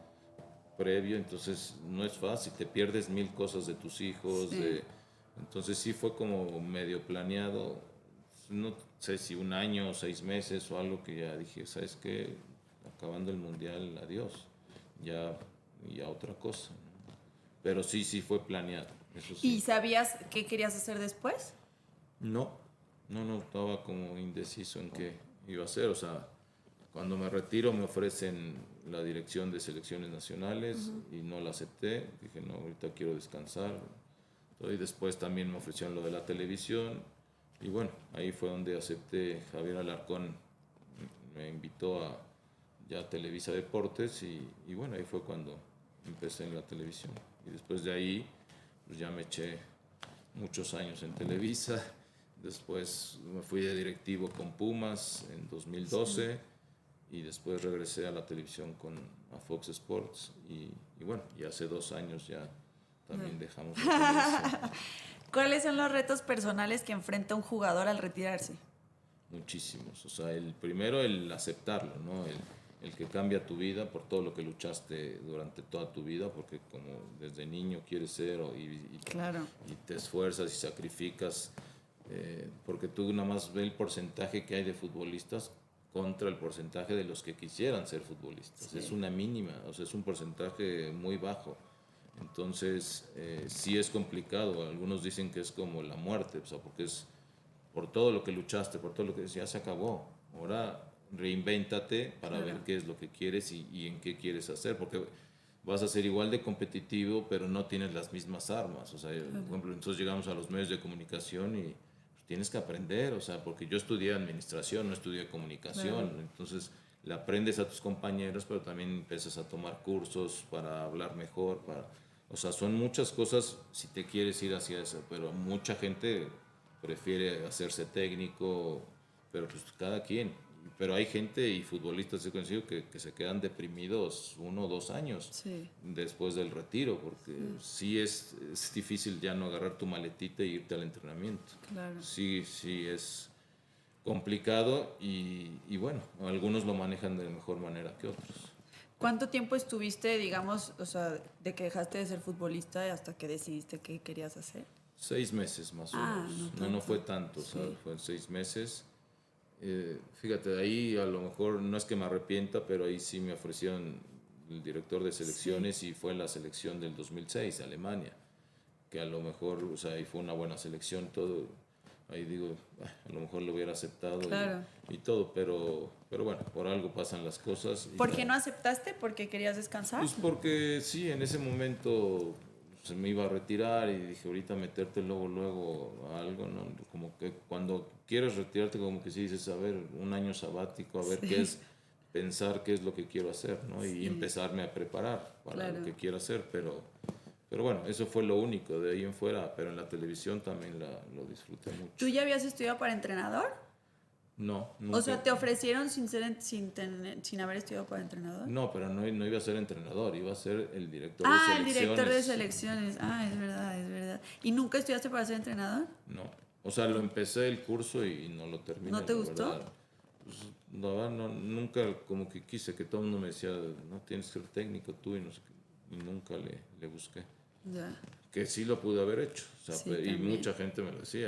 S2: previo. Entonces no es fácil, te pierdes 1000 cosas de tus hijos.
S1: Sí.
S2: Entonces sí fue como medio planeado, no sé si un año o 6 meses o algo, que ya dije, ¿sabes qué? Acabando el Mundial, adiós, ya, ya otra cosa, ¿no? Pero sí fue planeado, eso sí.
S1: ¿Y sabías qué querías hacer después?
S2: No, estaba como indeciso en qué iba a hacer. O sea, cuando me retiro me ofrecen la dirección de selecciones nacionales y no la acepté. Dije, no, ahorita quiero descansar. Y después también me ofrecieron lo de la televisión. Y bueno, ahí fue donde acepté. Javier Alarcón me invitó a ya Televisa Deportes, y bueno, ahí fue cuando empecé en la televisión. Y después de ahí, pues ya me eché muchos años en Televisa. Después me fui de directivo con Pumas en 2012, y después regresé a la televisión a Fox Sports, y bueno, y hace 2 años ya también dejamos la televisión.
S1: ¿Cuáles son los retos personales que enfrenta un jugador al retirarse?
S2: Muchísimos. O sea, el primero, el aceptarlo, ¿no? El que cambia tu vida por todo lo que luchaste durante toda tu vida, porque como desde niño quieres ser,
S1: Claro.
S2: y te esfuerzas y sacrificas, porque tú nada más ves el porcentaje que hay de futbolistas contra el porcentaje de los que quisieran ser futbolistas.
S1: Sí.
S2: Es una mínima, o sea, es un porcentaje muy bajo. Entonces, sí es complicado. Algunos dicen que es como la muerte, o sea, porque es por todo lo que luchaste, por todo lo que ya se acabó. Ahora reinvéntate para ver qué es lo que quieres y en qué quieres hacer, porque vas a ser igual de competitivo, pero no tienes las mismas armas. O sea, por ejemplo, entonces llegamos a los medios de comunicación y tienes que aprender, o sea, porque yo estudié administración, no estudié comunicación. Entonces le aprendes a tus compañeros, pero también empiezas a tomar cursos para hablar mejor, o sea, son muchas cosas si te quieres ir hacia eso, pero mucha gente prefiere hacerse técnico, pero pues cada quien. Pero hay gente y futbolistas he conocido que se quedan deprimidos 1 o 2 años después del retiro, porque sí es difícil ya no agarrar tu maletita e irte al entrenamiento.
S1: Claro.
S2: Sí es complicado, y bueno, algunos lo manejan de mejor manera que otros.
S1: ¿Cuánto tiempo estuviste, digamos, o sea, de que dejaste de ser futbolista hasta que decidiste qué querías hacer?
S2: 6 meses más o menos. No fue tanto, o sea, fue 6 meses. Fíjate, de ahí a lo mejor no es que me arrepienta, pero ahí sí me ofrecieron el director de selecciones, y fue la selección del 2006, Alemania, que a lo mejor, o sea, ahí fue una buena selección, todo. ahí digo, a lo mejor lo hubiera aceptado
S1: Claro.
S2: y todo, pero bueno, por algo pasan las cosas. Y
S1: ¿Por
S2: ya.
S1: qué no aceptaste? ¿Porque querías descansar?
S2: Pues porque sí, en ese momento se me iba a retirar y dije, ahorita meterte luego a algo, ¿no? Como que cuando quieres retirarte, como que sí dices, a ver, un año sabático, a ver
S1: Sí.
S2: qué es, pensar qué es lo que quiero hacer, ¿no? Y
S1: Sí.
S2: empezarme a preparar para
S1: Claro.
S2: lo que quiero hacer, pero bueno, eso fue lo único, de ahí en fuera, pero en la televisión también lo disfruté mucho.
S1: ¿Tú ya habías estudiado para entrenador?
S2: No, nunca.
S1: O sea, ¿te ofrecieron sin haber estudiado para entrenador?
S2: No, pero no iba a ser entrenador, iba a ser el director de
S1: Ah, el
S2: selecciones.
S1: director de selecciones. Ah, es verdad, es verdad. ¿Y nunca estudiaste para ser entrenador?
S2: No, o sea, lo empecé el curso y no lo terminé.
S1: ¿No te
S2: la
S1: gustó?
S2: verdad. Pues, la verdad, nunca como que quise, que todo el mundo me decía, no tienes que ser técnico tú y no sé qué, y nunca le busqué.
S1: Ya.
S2: Que sí lo pude haber hecho, o sea,
S1: Sí,
S2: y
S1: también.
S2: mucha gente me lo decía,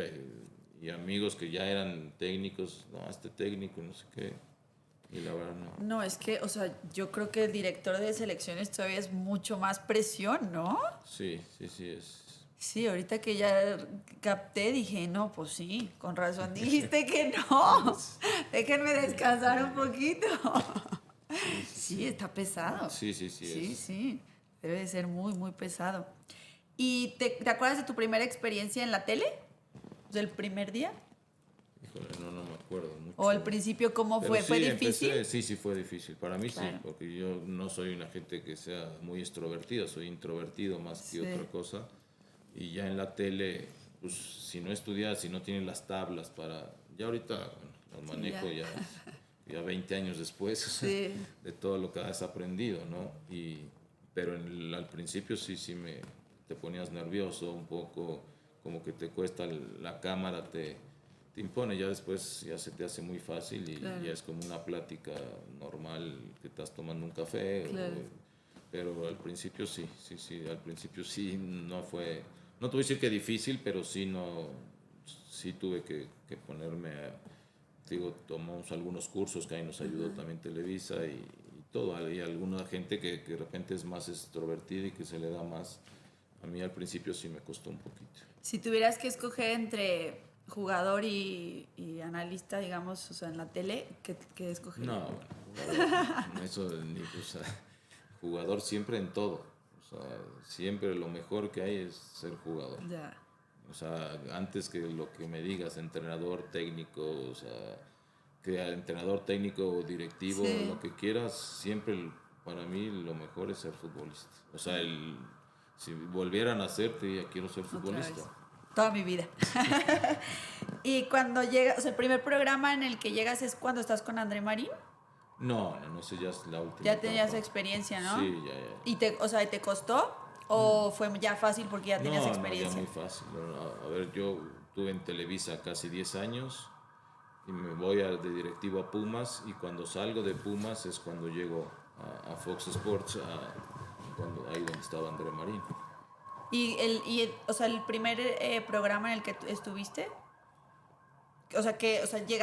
S2: y amigos que ya eran técnicos, no, este técnico, no sé qué, y la verdad no.
S1: No, es que, o sea, yo creo que el director de selecciones todavía es mucho más presión, ¿no?
S2: Sí es.
S1: Sí, ahorita que ya capté, dije, no, pues sí, con razón dijiste que no. Déjenme descansar un poquito. Sí, está pesado.
S2: Sí
S1: Sí,
S2: es.
S1: sí. Debe de ser muy, muy pesado. ¿Y te acuerdas de tu primera experiencia en la tele? ¿Del primer día?
S2: Híjole, no me acuerdo mucho.
S1: ¿O al principio cómo
S2: Pero
S1: fue?
S2: sí,
S1: ¿Fue difícil?
S2: sí fue difícil. Para mí
S1: Claro.
S2: sí, porque yo no soy una gente que sea muy extrovertida, soy introvertido más
S1: Sí.
S2: que otra cosa. Y ya en la tele, pues si no estudias, si no tienes las tablas para... Ya ahorita bueno, las manejo
S1: ya.
S2: ya 20 años después, o sea,
S1: Sí.
S2: de todo lo que has aprendido, ¿no? Pero al principio sí te ponías nervioso un poco, como que te cuesta la cámara, te impone, ya después ya se te hace muy fácil y
S1: Claro.
S2: ya es como una plática normal que estás tomando un café.
S1: Claro.
S2: Pero al principio sí, al principio sí no fue, no te voy a decir que difícil, pero sí tuve que ponerme digo, tomamos algunos cursos que ahí nos ayudó también Televisa y todo, hay alguna gente que de repente es más extrovertida y que se le da más. A mí al principio sí me costó un poquito.
S1: Si tuvieras que escoger entre jugador y analista, digamos, o sea, en la tele, ¿qué escogerías?
S2: No, bueno, eso ni, o sea, jugador siempre en todo. O sea, siempre lo mejor que hay es ser jugador.
S1: Ya.
S2: O sea, antes que lo que me digas, entrenador técnico, o sea, que entrenador técnico o directivo,
S1: Sí.
S2: lo que quieras, siempre para mí lo mejor es ser futbolista. O sea, si volvieran a hacer, te diría, quiero ser
S1: Otra
S2: futbolista.
S1: vez. Toda mi vida. Y cuando llegas, o sea, el primer programa en el que llegas es cuando estás con André Marín.
S2: No, sé, ya es la última.
S1: Ya tenías
S2: etapa.
S1: experiencia, ¿no?
S2: Sí, ya.
S1: ¿Y o sea, te costó? ¿O fue ya fácil porque ya tenías
S2: No,
S1: experiencia?
S2: ya muy fácil. A ver, yo estuve en Televisa casi 10 años y me voy de directivo a Pumas y cuando salgo de Pumas es cuando llego a Fox Sports, ahí donde estaba André Marín.
S1: O sea, el primer programa en el que estuviste, o sea,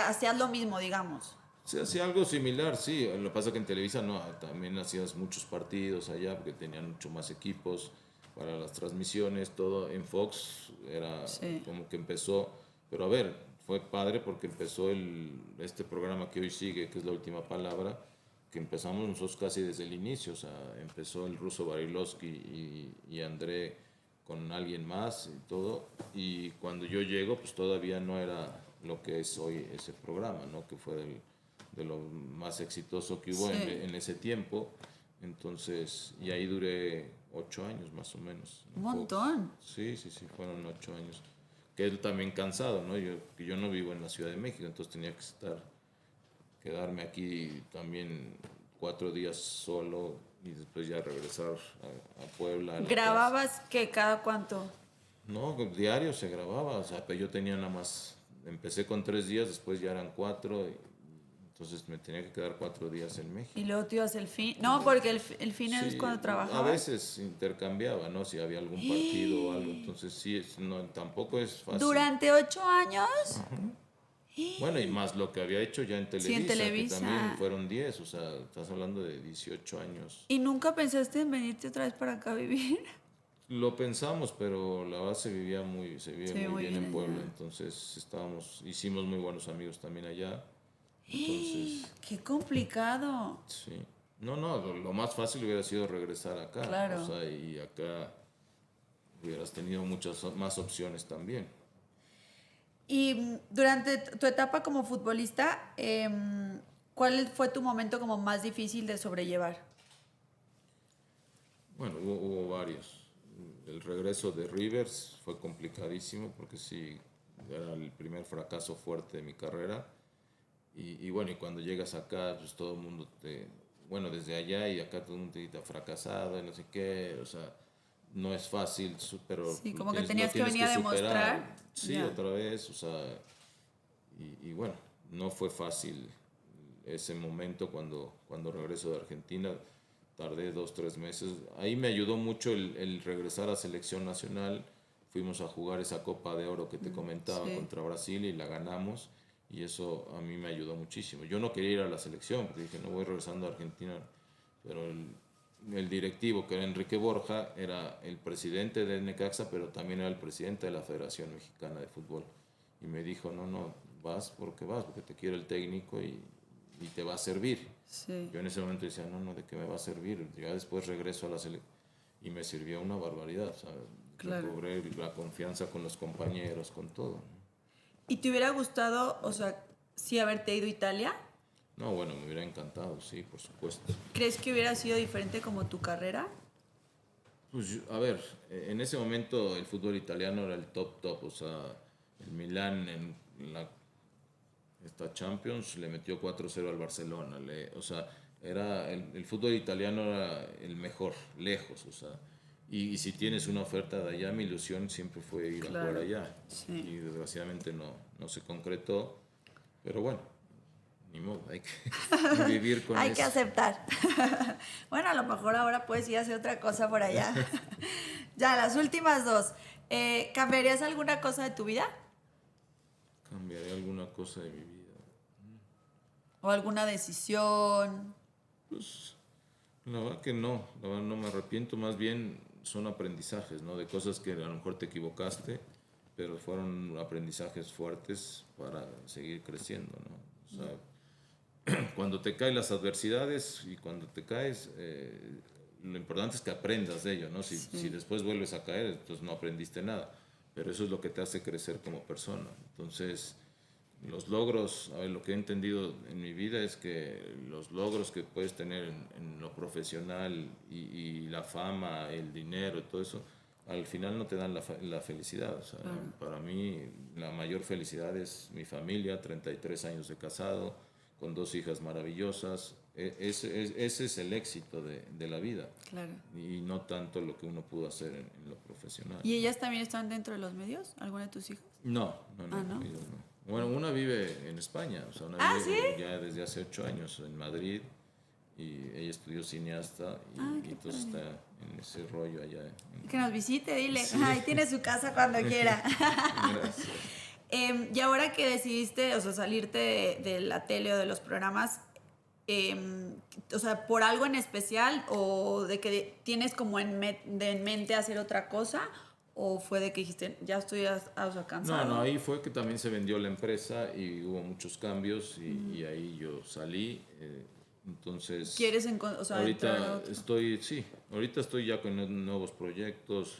S1: hacías lo mismo, digamos.
S2: Se hacía algo similar, sí. Lo que pasa que en Televisa no, también hacías muchos partidos allá porque tenían mucho más equipos para las transmisiones, todo. En Fox era
S1: Sí.
S2: como que empezó, pero a ver, fue padre porque empezó este programa que hoy sigue, que es La Última Palabra, que empezamos nosotros casi desde el inicio, o sea, empezó el ruso Barilovsky y André con alguien más y todo, y cuando yo llego, pues todavía no era lo que es hoy ese programa, ¿no? Que fue de lo más exitoso que hubo
S1: Sí.
S2: en ese tiempo. Entonces, y ahí duré 8 años más o menos.
S1: Un montón.
S2: Sí, fueron 8 años. Que es también cansado, ¿no? Yo no vivo en la Ciudad de México, entonces tenía que quedarme aquí también 4 días solo y después ya regresar a Puebla.
S1: ¿Grababas que cada cuánto?
S2: No, diario se grababa, o sea, pero yo tenía nada más, empecé con 3 días, después ya eran 4, entonces me tenía que quedar 4 días en México.
S1: Y luego te ibas el fin. No, porque el fin es
S2: Sí,
S1: cuando trabajabas.
S2: a veces intercambiaba, ¿no? Si había algún partido o algo, entonces sí, no, tampoco es fácil.
S1: ¿Durante 8 años?
S2: Bueno, y más lo que había hecho ya en Televisa,
S1: en Televisa.
S2: que también fueron 10, o sea, estás hablando de 18 años.
S1: ¿Y nunca pensaste en venirte otra vez para acá a vivir?
S2: Lo pensamos, pero la verdad se vivía
S1: Se ve
S2: muy
S1: muy
S2: bien
S1: bien
S2: en Puebla,
S1: allá.
S2: entonces hicimos muy buenos amigos también allá, entonces,
S1: ¡Qué complicado!
S2: sí. No, no, lo más fácil hubiera sido regresar acá, o
S1: Claro.
S2: sea, y acá hubieras tenido muchas más opciones también.
S1: Y durante tu etapa como futbolista, ¿cuál fue tu momento como más difícil de sobrellevar?
S2: Bueno, hubo varios. El regreso de Rivers fue complicadísimo porque sí, era el primer fracaso fuerte de mi carrera. Y bueno, y cuando llegas acá, pues todo el mundo bueno, desde allá y acá todo el mundo te grita fracasado y no sé qué, o sea, no es fácil, pero
S1: Sí, como que
S2: lo
S1: tenías que
S2: tienes
S1: venir
S2: que
S1: a
S2: superar,
S1: demostrar.
S2: sí,
S1: Ya,
S2: otra vez, o sea, y bueno, no fue fácil ese momento cuando regreso de Argentina, tardé 2, 3 meses. Ahí me ayudó mucho el regresar a selección nacional. Fuimos a jugar esa Copa de Oro que te comentaba
S1: sí,
S2: contra Brasil y la ganamos. Y eso a mí me ayudó muchísimo. Yo no quería ir a la selección porque dije, no voy regresando a Argentina. Pero el directivo, que era Enrique Borja, era el presidente de Necaxa, pero también era el presidente de la Federación Mexicana de Fútbol. Y me dijo, no, no, vas, porque te quiere el técnico y te va a servir.
S1: sí,
S2: Yo en ese momento decía, no, no, ¿de qué me va a servir? Ya después regreso a la selección y me sirvió una barbaridad. O sea,
S1: claro.
S2: recobré la confianza con los compañeros, con todo, ¿no?
S1: ¿Y te hubiera gustado, o sea, sí haberte ido a Italia?
S2: No, bueno, me hubiera encantado, sí, por supuesto.
S1: ¿Crees que hubiera sido diferente como tu carrera?
S2: Pues a ver, en ese momento el fútbol italiano era el top top, o sea, el Milán en esta Champions le metió 4-0 al Barcelona, o sea, era el fútbol italiano era el mejor, lejos, o sea, y si tienes una oferta de allá, mi ilusión siempre fue ir a jugar
S1: Claro,
S2: allá,
S1: sí.
S2: y desgraciadamente no se concretó, pero bueno, ni modo, hay que vivir con
S1: Hay que
S2: eso.
S1: aceptar. Bueno, a lo mejor ahora puedes ir a hacer otra cosa por allá. Ya, las últimas dos. ¿Cambiarías alguna cosa de tu vida?
S2: Cambiaré alguna cosa de mi vida.
S1: ¿O alguna decisión?
S2: Pues la verdad que no, la verdad no me arrepiento, más bien son aprendizajes, ¿no? De cosas que a lo mejor te equivocaste, pero fueron aprendizajes fuertes para seguir creciendo, ¿no? O sea, cuando te caen las adversidades y cuando te caes, lo importante es que aprendas de ello, ¿no? Si
S1: Sí,
S2: después vuelves a caer, entonces no aprendiste nada, pero eso es lo que te hace crecer como persona. Entonces, los logros, a ver, lo que he entendido en mi vida es que los logros que puedes tener en lo profesional y la fama, el dinero, todo eso, al final no te dan la felicidad. O sea,
S1: claro.
S2: para mí la mayor felicidad es mi familia, 33 años de casado, con 2 hijas maravillosas. Ese es el éxito de la vida
S1: Claro.
S2: y no tanto lo que uno pudo hacer en lo profesional.
S1: ¿Y ellas también están dentro de los medios? ¿Alguna de tus hijas?
S2: No, no,
S1: Ah,
S2: no,
S1: ¿no?
S2: ellos no. Bueno, una vive en España, o sea, una
S1: Ah, ¿sí?
S2: vive ya desde hace 8 años en Madrid y ella estudió cineasta
S1: Ah,
S2: y
S1: qué
S2: entonces
S1: padre.
S2: está en ese rollo allá.
S1: Que nos visite, dile.
S2: Sí,
S1: Ahí tiene su casa cuando quiera.
S2: gracias.
S1: Y ahora que decidiste, o sea, salirte de la tele o de los programas, o sea, por algo en especial o de que tienes como en mente hacer otra cosa o fue de que dijiste, ya estoy o sea,
S2: No, no,
S1: cansado.
S2: ahí fue que también se vendió la empresa y hubo muchos cambios y ahí yo salí. Entonces,
S1: ¿Quieres, o sea, entrar a
S2: ahorita
S1: otro?
S2: sí, ahorita estoy ya con nuevos proyectos,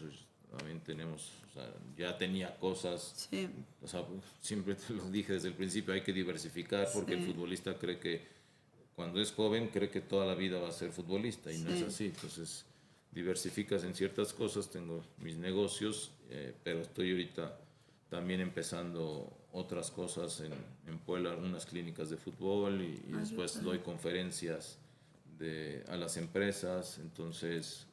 S2: también tenemos, o sea, ya tenía cosas,
S1: Sí,
S2: o sea, siempre te lo dije desde el principio, hay que diversificar porque el
S1: sí,
S2: futbolista cree que cuando es joven cree que toda la vida va a ser futbolista y no es
S1: sí.
S2: así, entonces diversificas en ciertas cosas, tengo mis negocios, pero estoy ahorita también empezando otras cosas en Puebla, algunas clínicas de fútbol y
S1: Ay, qué
S2: después
S1: padre.
S2: doy conferencias a las empresas, entonces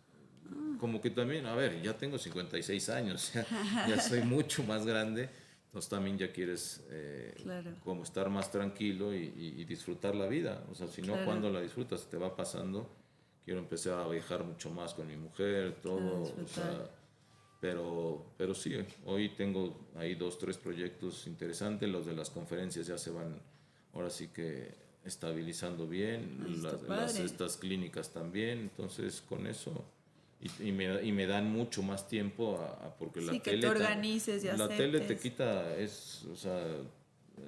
S2: como que también, a ver, ya tengo 56 años, ya soy mucho más grande, entonces también ya quieres
S1: Claro,
S2: como estar más tranquilo y disfrutar la vida, o sea, si no,
S1: claro,
S2: cuando la disfrutas te va pasando, quiero empezar a viajar mucho más con mi mujer,
S1: claro,
S2: todo, o
S1: disfrutar.
S2: sea, pero sí, hoy tengo ahí 2, 3 proyectos interesantes, los de las conferencias ya se van, ahora sí que estabilizando bien,
S1: Ay, está padre.
S2: estas clínicas también, entonces con eso y me dan mucho más tiempo porque
S1: Sí,
S2: la
S1: que
S2: tele...
S1: te organices y
S2: la
S1: aceptes.
S2: tele te quita, o sea,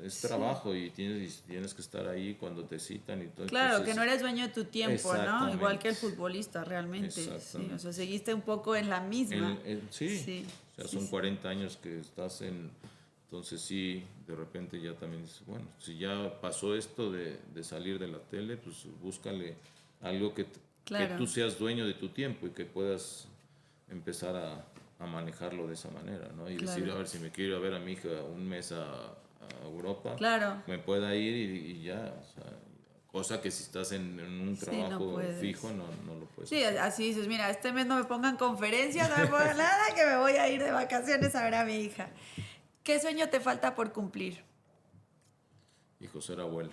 S2: es trabajo y tienes que estar ahí cuando te citan y todo.
S1: Claro,
S2: Entonces,
S1: que no eres dueño de tu tiempo, ¿no?
S2: exactamente.
S1: Igual que el futbolista, realmente. Sí,
S2: Exactamente.
S1: o sea, seguiste un poco en la misma.
S2: Sí,
S1: Sí,
S2: o sea,
S1: sí,
S2: son
S1: sí.
S2: 40 años que estás en... Entonces sí, de repente ya también dices, bueno, si ya pasó esto de salir de la tele, pues búscale algo que
S1: Claro.
S2: tú seas dueño de tu tiempo y que puedas empezar a manejarlo de esa manera, ¿no? Y
S1: Claro.
S2: decir, a ver, si me quiero ir a ver a mi hija un mes a Europa,
S1: Claro.
S2: me pueda ir y ya, o sea, cosa que si estás en un
S1: Sí, no
S2: trabajo
S1: puedes.
S2: fijo no lo puedes
S1: Sí,
S2: hacer.
S1: así dices, mira, este mes no me pongan conferencias, no me pongan nada, que me voy a ir de vacaciones a ver a mi hija. ¿Qué sueño te falta por cumplir?
S2: Hijo, ser abuelo.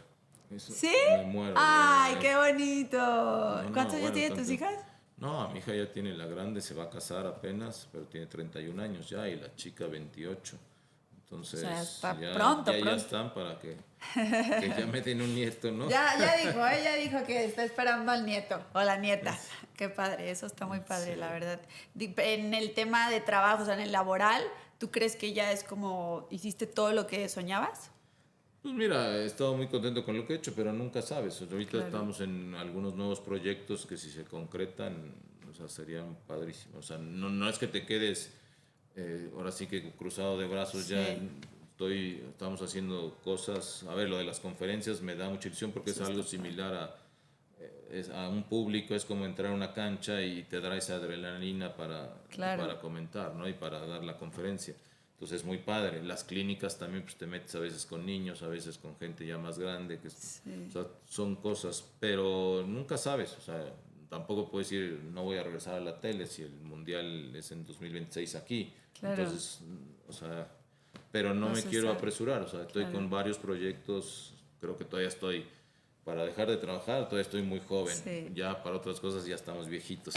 S2: Eso,
S1: ¿Sí?
S2: me muero.
S1: ¡Ay, qué bonito!
S2: No,
S1: ¿Cuántos años
S2: bueno,
S1: tienen tus
S2: tanto-
S1: hijas?
S2: No, mi hija ya tiene la grande, se va a casar apenas, pero tiene 31 años ya y la chica 28. Entonces,
S1: O sea, está
S2: ya,
S1: pronto,
S2: ya
S1: pronto.
S2: están para que ya me den un nieto, ¿no?
S1: Ella dijo que está esperando al nieto o la nieta. Qué padre, eso está muy padre,
S2: Sí.
S1: la verdad. En el tema de trabajo, o sea, en el laboral, ¿tú crees que ya es como hiciste todo lo que soñabas?
S2: Pues mira, he estado muy contento con lo que he hecho, pero nunca sabes. O sea, ahorita
S1: Claro.
S2: estamos en algunos nuevos proyectos que si se concretan, o sea, serían padrísimos. O sea, no es que te quedes, ahora sí que cruzado de brazos,
S1: Sí.
S2: ya estamos haciendo cosas. A ver, lo de las conferencias me da mucha ilusión porque es algo similar a un público, es como entrar a una cancha y te da esa adrenalina
S1: Claro.
S2: para comentar, ¿no? Y para dar la conferencia. Entonces es muy padre. Las clínicas también, pues te metes a veces con niños, a veces con gente ya más grande, que
S1: Sí.
S2: o sea, son cosas, pero nunca sabes. O sea, tampoco puedes decir, no voy a regresar a la tele si el mundial es en 2026 aquí.
S1: Claro.
S2: Entonces, o sea, pero no
S1: No
S2: me
S1: se
S2: quiero
S1: sabe.
S2: apresurar. O sea, estoy
S1: Claro.
S2: con varios proyectos, creo que todavía estoy. Para dejar de trabajar, todavía estoy muy joven.
S1: Sí.
S2: Ya para otras cosas ya estamos viejitos.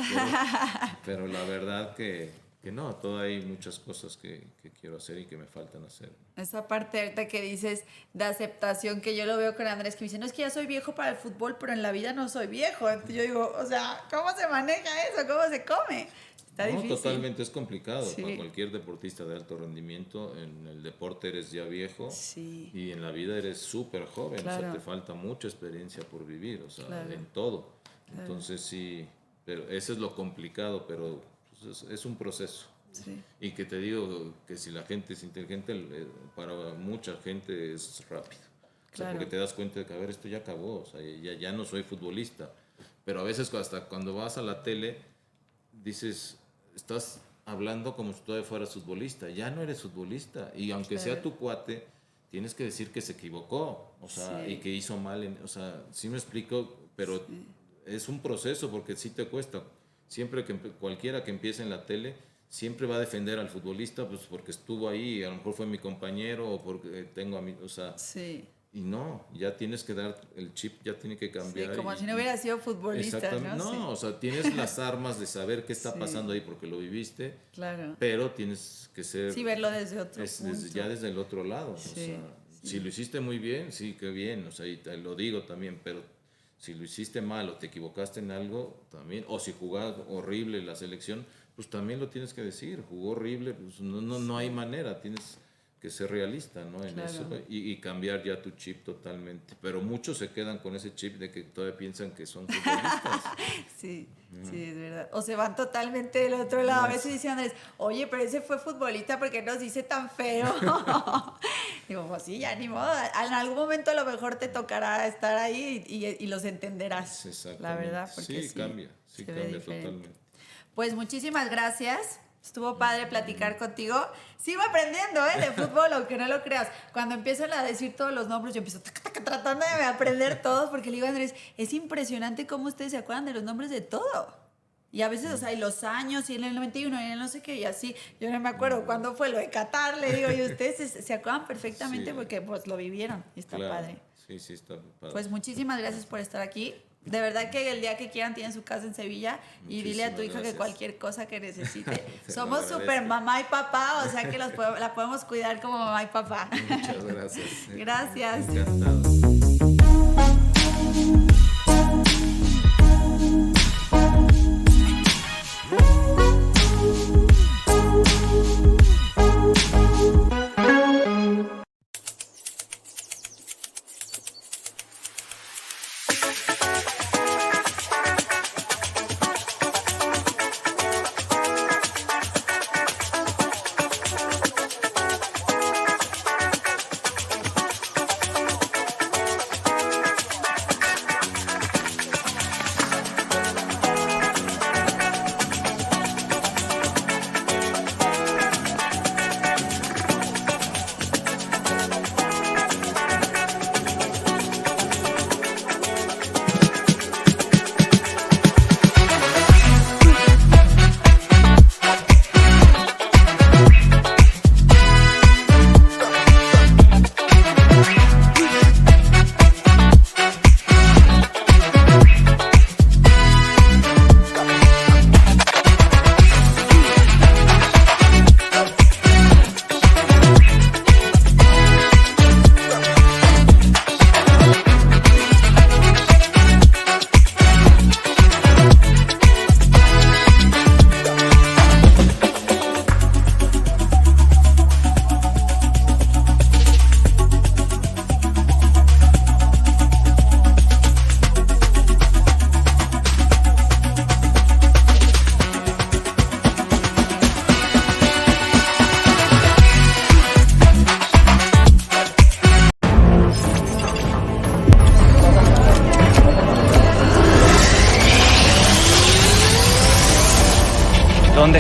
S2: Pero la verdad que no, todavía hay muchas cosas que quiero hacer y que me faltan hacer.
S1: Esa parte ahorita que dices de aceptación, que yo lo veo con Andrés, que me dice, no, es que ya soy viejo para el fútbol, pero en la vida no soy viejo. Entonces yo digo, o sea, ¿cómo se maneja eso? ¿Cómo se come? Está
S2: No,
S1: difícil.
S2: totalmente es complicado.
S1: Sí.
S2: Para cualquier deportista de alto rendimiento, en el deporte eres ya viejo
S1: Sí.
S2: y en la vida eres súper joven. O
S1: Claro.
S2: sea, te falta mucha experiencia por vivir, o sea,
S1: Claro.
S2: en todo. Entonces sí, pero eso es lo complicado, pero pues, es un proceso.
S1: Sí.
S2: Y que te digo que si la gente es inteligente, para mucha gente es rápido. O sea,
S1: Claro.
S2: porque te das cuenta de que, a ver, esto ya acabó, o sea, ya no soy futbolista. Pero a veces hasta cuando vas a la tele, dices, estás hablando como si todavía fueras futbolista. Ya no eres futbolista. Y aunque sea tu cuate, tienes que decir que se equivocó, o sea,
S1: Sí.
S2: y que hizo mal. O sea, sí me explico, pero es un proceso porque sí te cuesta. Siempre que cualquiera que empiece en la tele, siempre va a defender al futbolista, pues porque estuvo ahí, a lo mejor fue mi compañero o porque tengo a mí, o sea,
S1: Sí.
S2: y no, ya tienes que dar, el chip ya tiene que
S1: Sí,
S2: cambiar.
S1: como si no hubiera sido futbolista,
S2: Exactamente.
S1: ¿no?
S2: No,
S1: Sí.
S2: o sea, tienes las armas de saber qué está
S1: Sí.
S2: pasando ahí porque lo viviste,
S1: Claro.
S2: pero tienes que ser...
S1: Sí, verlo desde otro punto.
S2: ya desde el otro lado.
S1: Sí,
S2: O sea, si lo hiciste muy bien, sí, qué bien, o sea, y te lo digo también, pero si lo hiciste mal o te equivocaste en algo, también, o si jugaste horrible la selección, pues también lo tienes que decir, jugó horrible, pues no hay manera, tienes que ser realista, ¿no? En
S1: Claro.
S2: eso y cambiar ya tu chip totalmente. Pero muchos se quedan con ese chip de que todavía piensan que son futbolistas.
S1: Sí, sí, es verdad. O se van totalmente del otro lado. A veces dicen Andrés, oye, pero ese fue futbolista, ¿por qué nos dice tan feo? Digo, pues sí, ya ni modo. En algún momento a lo mejor te tocará estar ahí y los entenderás.
S2: Exactamente.
S1: La verdad, porque
S2: sí, cambia, sí
S1: se ve
S2: cambia
S1: diferente.
S2: totalmente.
S1: Pues muchísimas gracias. Estuvo padre platicar contigo. Sigo aprendiendo de fútbol, aunque no lo creas. Cuando empiezan a decir todos los nombres, yo empiezo tratando de aprender todos, porque le digo a Andrés, es impresionante cómo ustedes se acuerdan de los nombres de todo. Y a veces, o sea, y los años, y en el 91, y en el no sé qué, y así. Yo no me acuerdo cuándo fue lo de Qatar, le digo, y ustedes se acuerdan perfectamente
S2: Sí.
S1: porque pues lo vivieron. Y está
S2: Claro,
S1: padre.
S2: Sí, está padre.
S1: Pues muchísimas gracias por estar aquí. De verdad que el día que quieran tienen su casa en Sevilla y dile a tu
S2: Muchísimas
S1: hija que
S2: gracias.
S1: cualquier cosa que necesite.
S2: Te lo
S1: Somos
S2: agradezco.
S1: súper mamá y papá, o sea que la podemos cuidar como mamá y papá.
S2: Muchas gracias.
S1: Gracias.
S2: Encantado.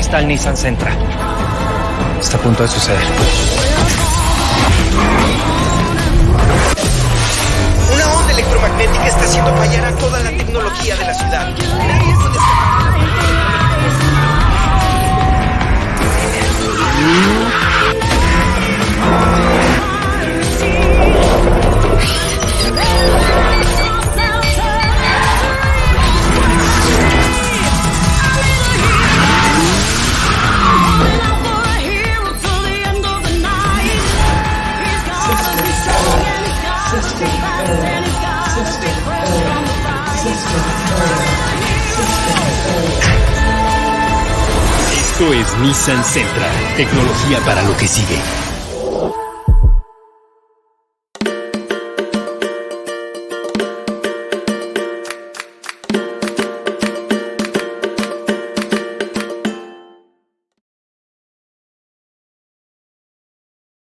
S3: está el Nissan Sentra. Está a punto de suceder.
S4: Una onda electromagnética está haciendo fallar a toda la tecnología de la ciudad. Nadie puede escapar.
S5: Esto es Nissan Sentra, tecnología para lo que sigue.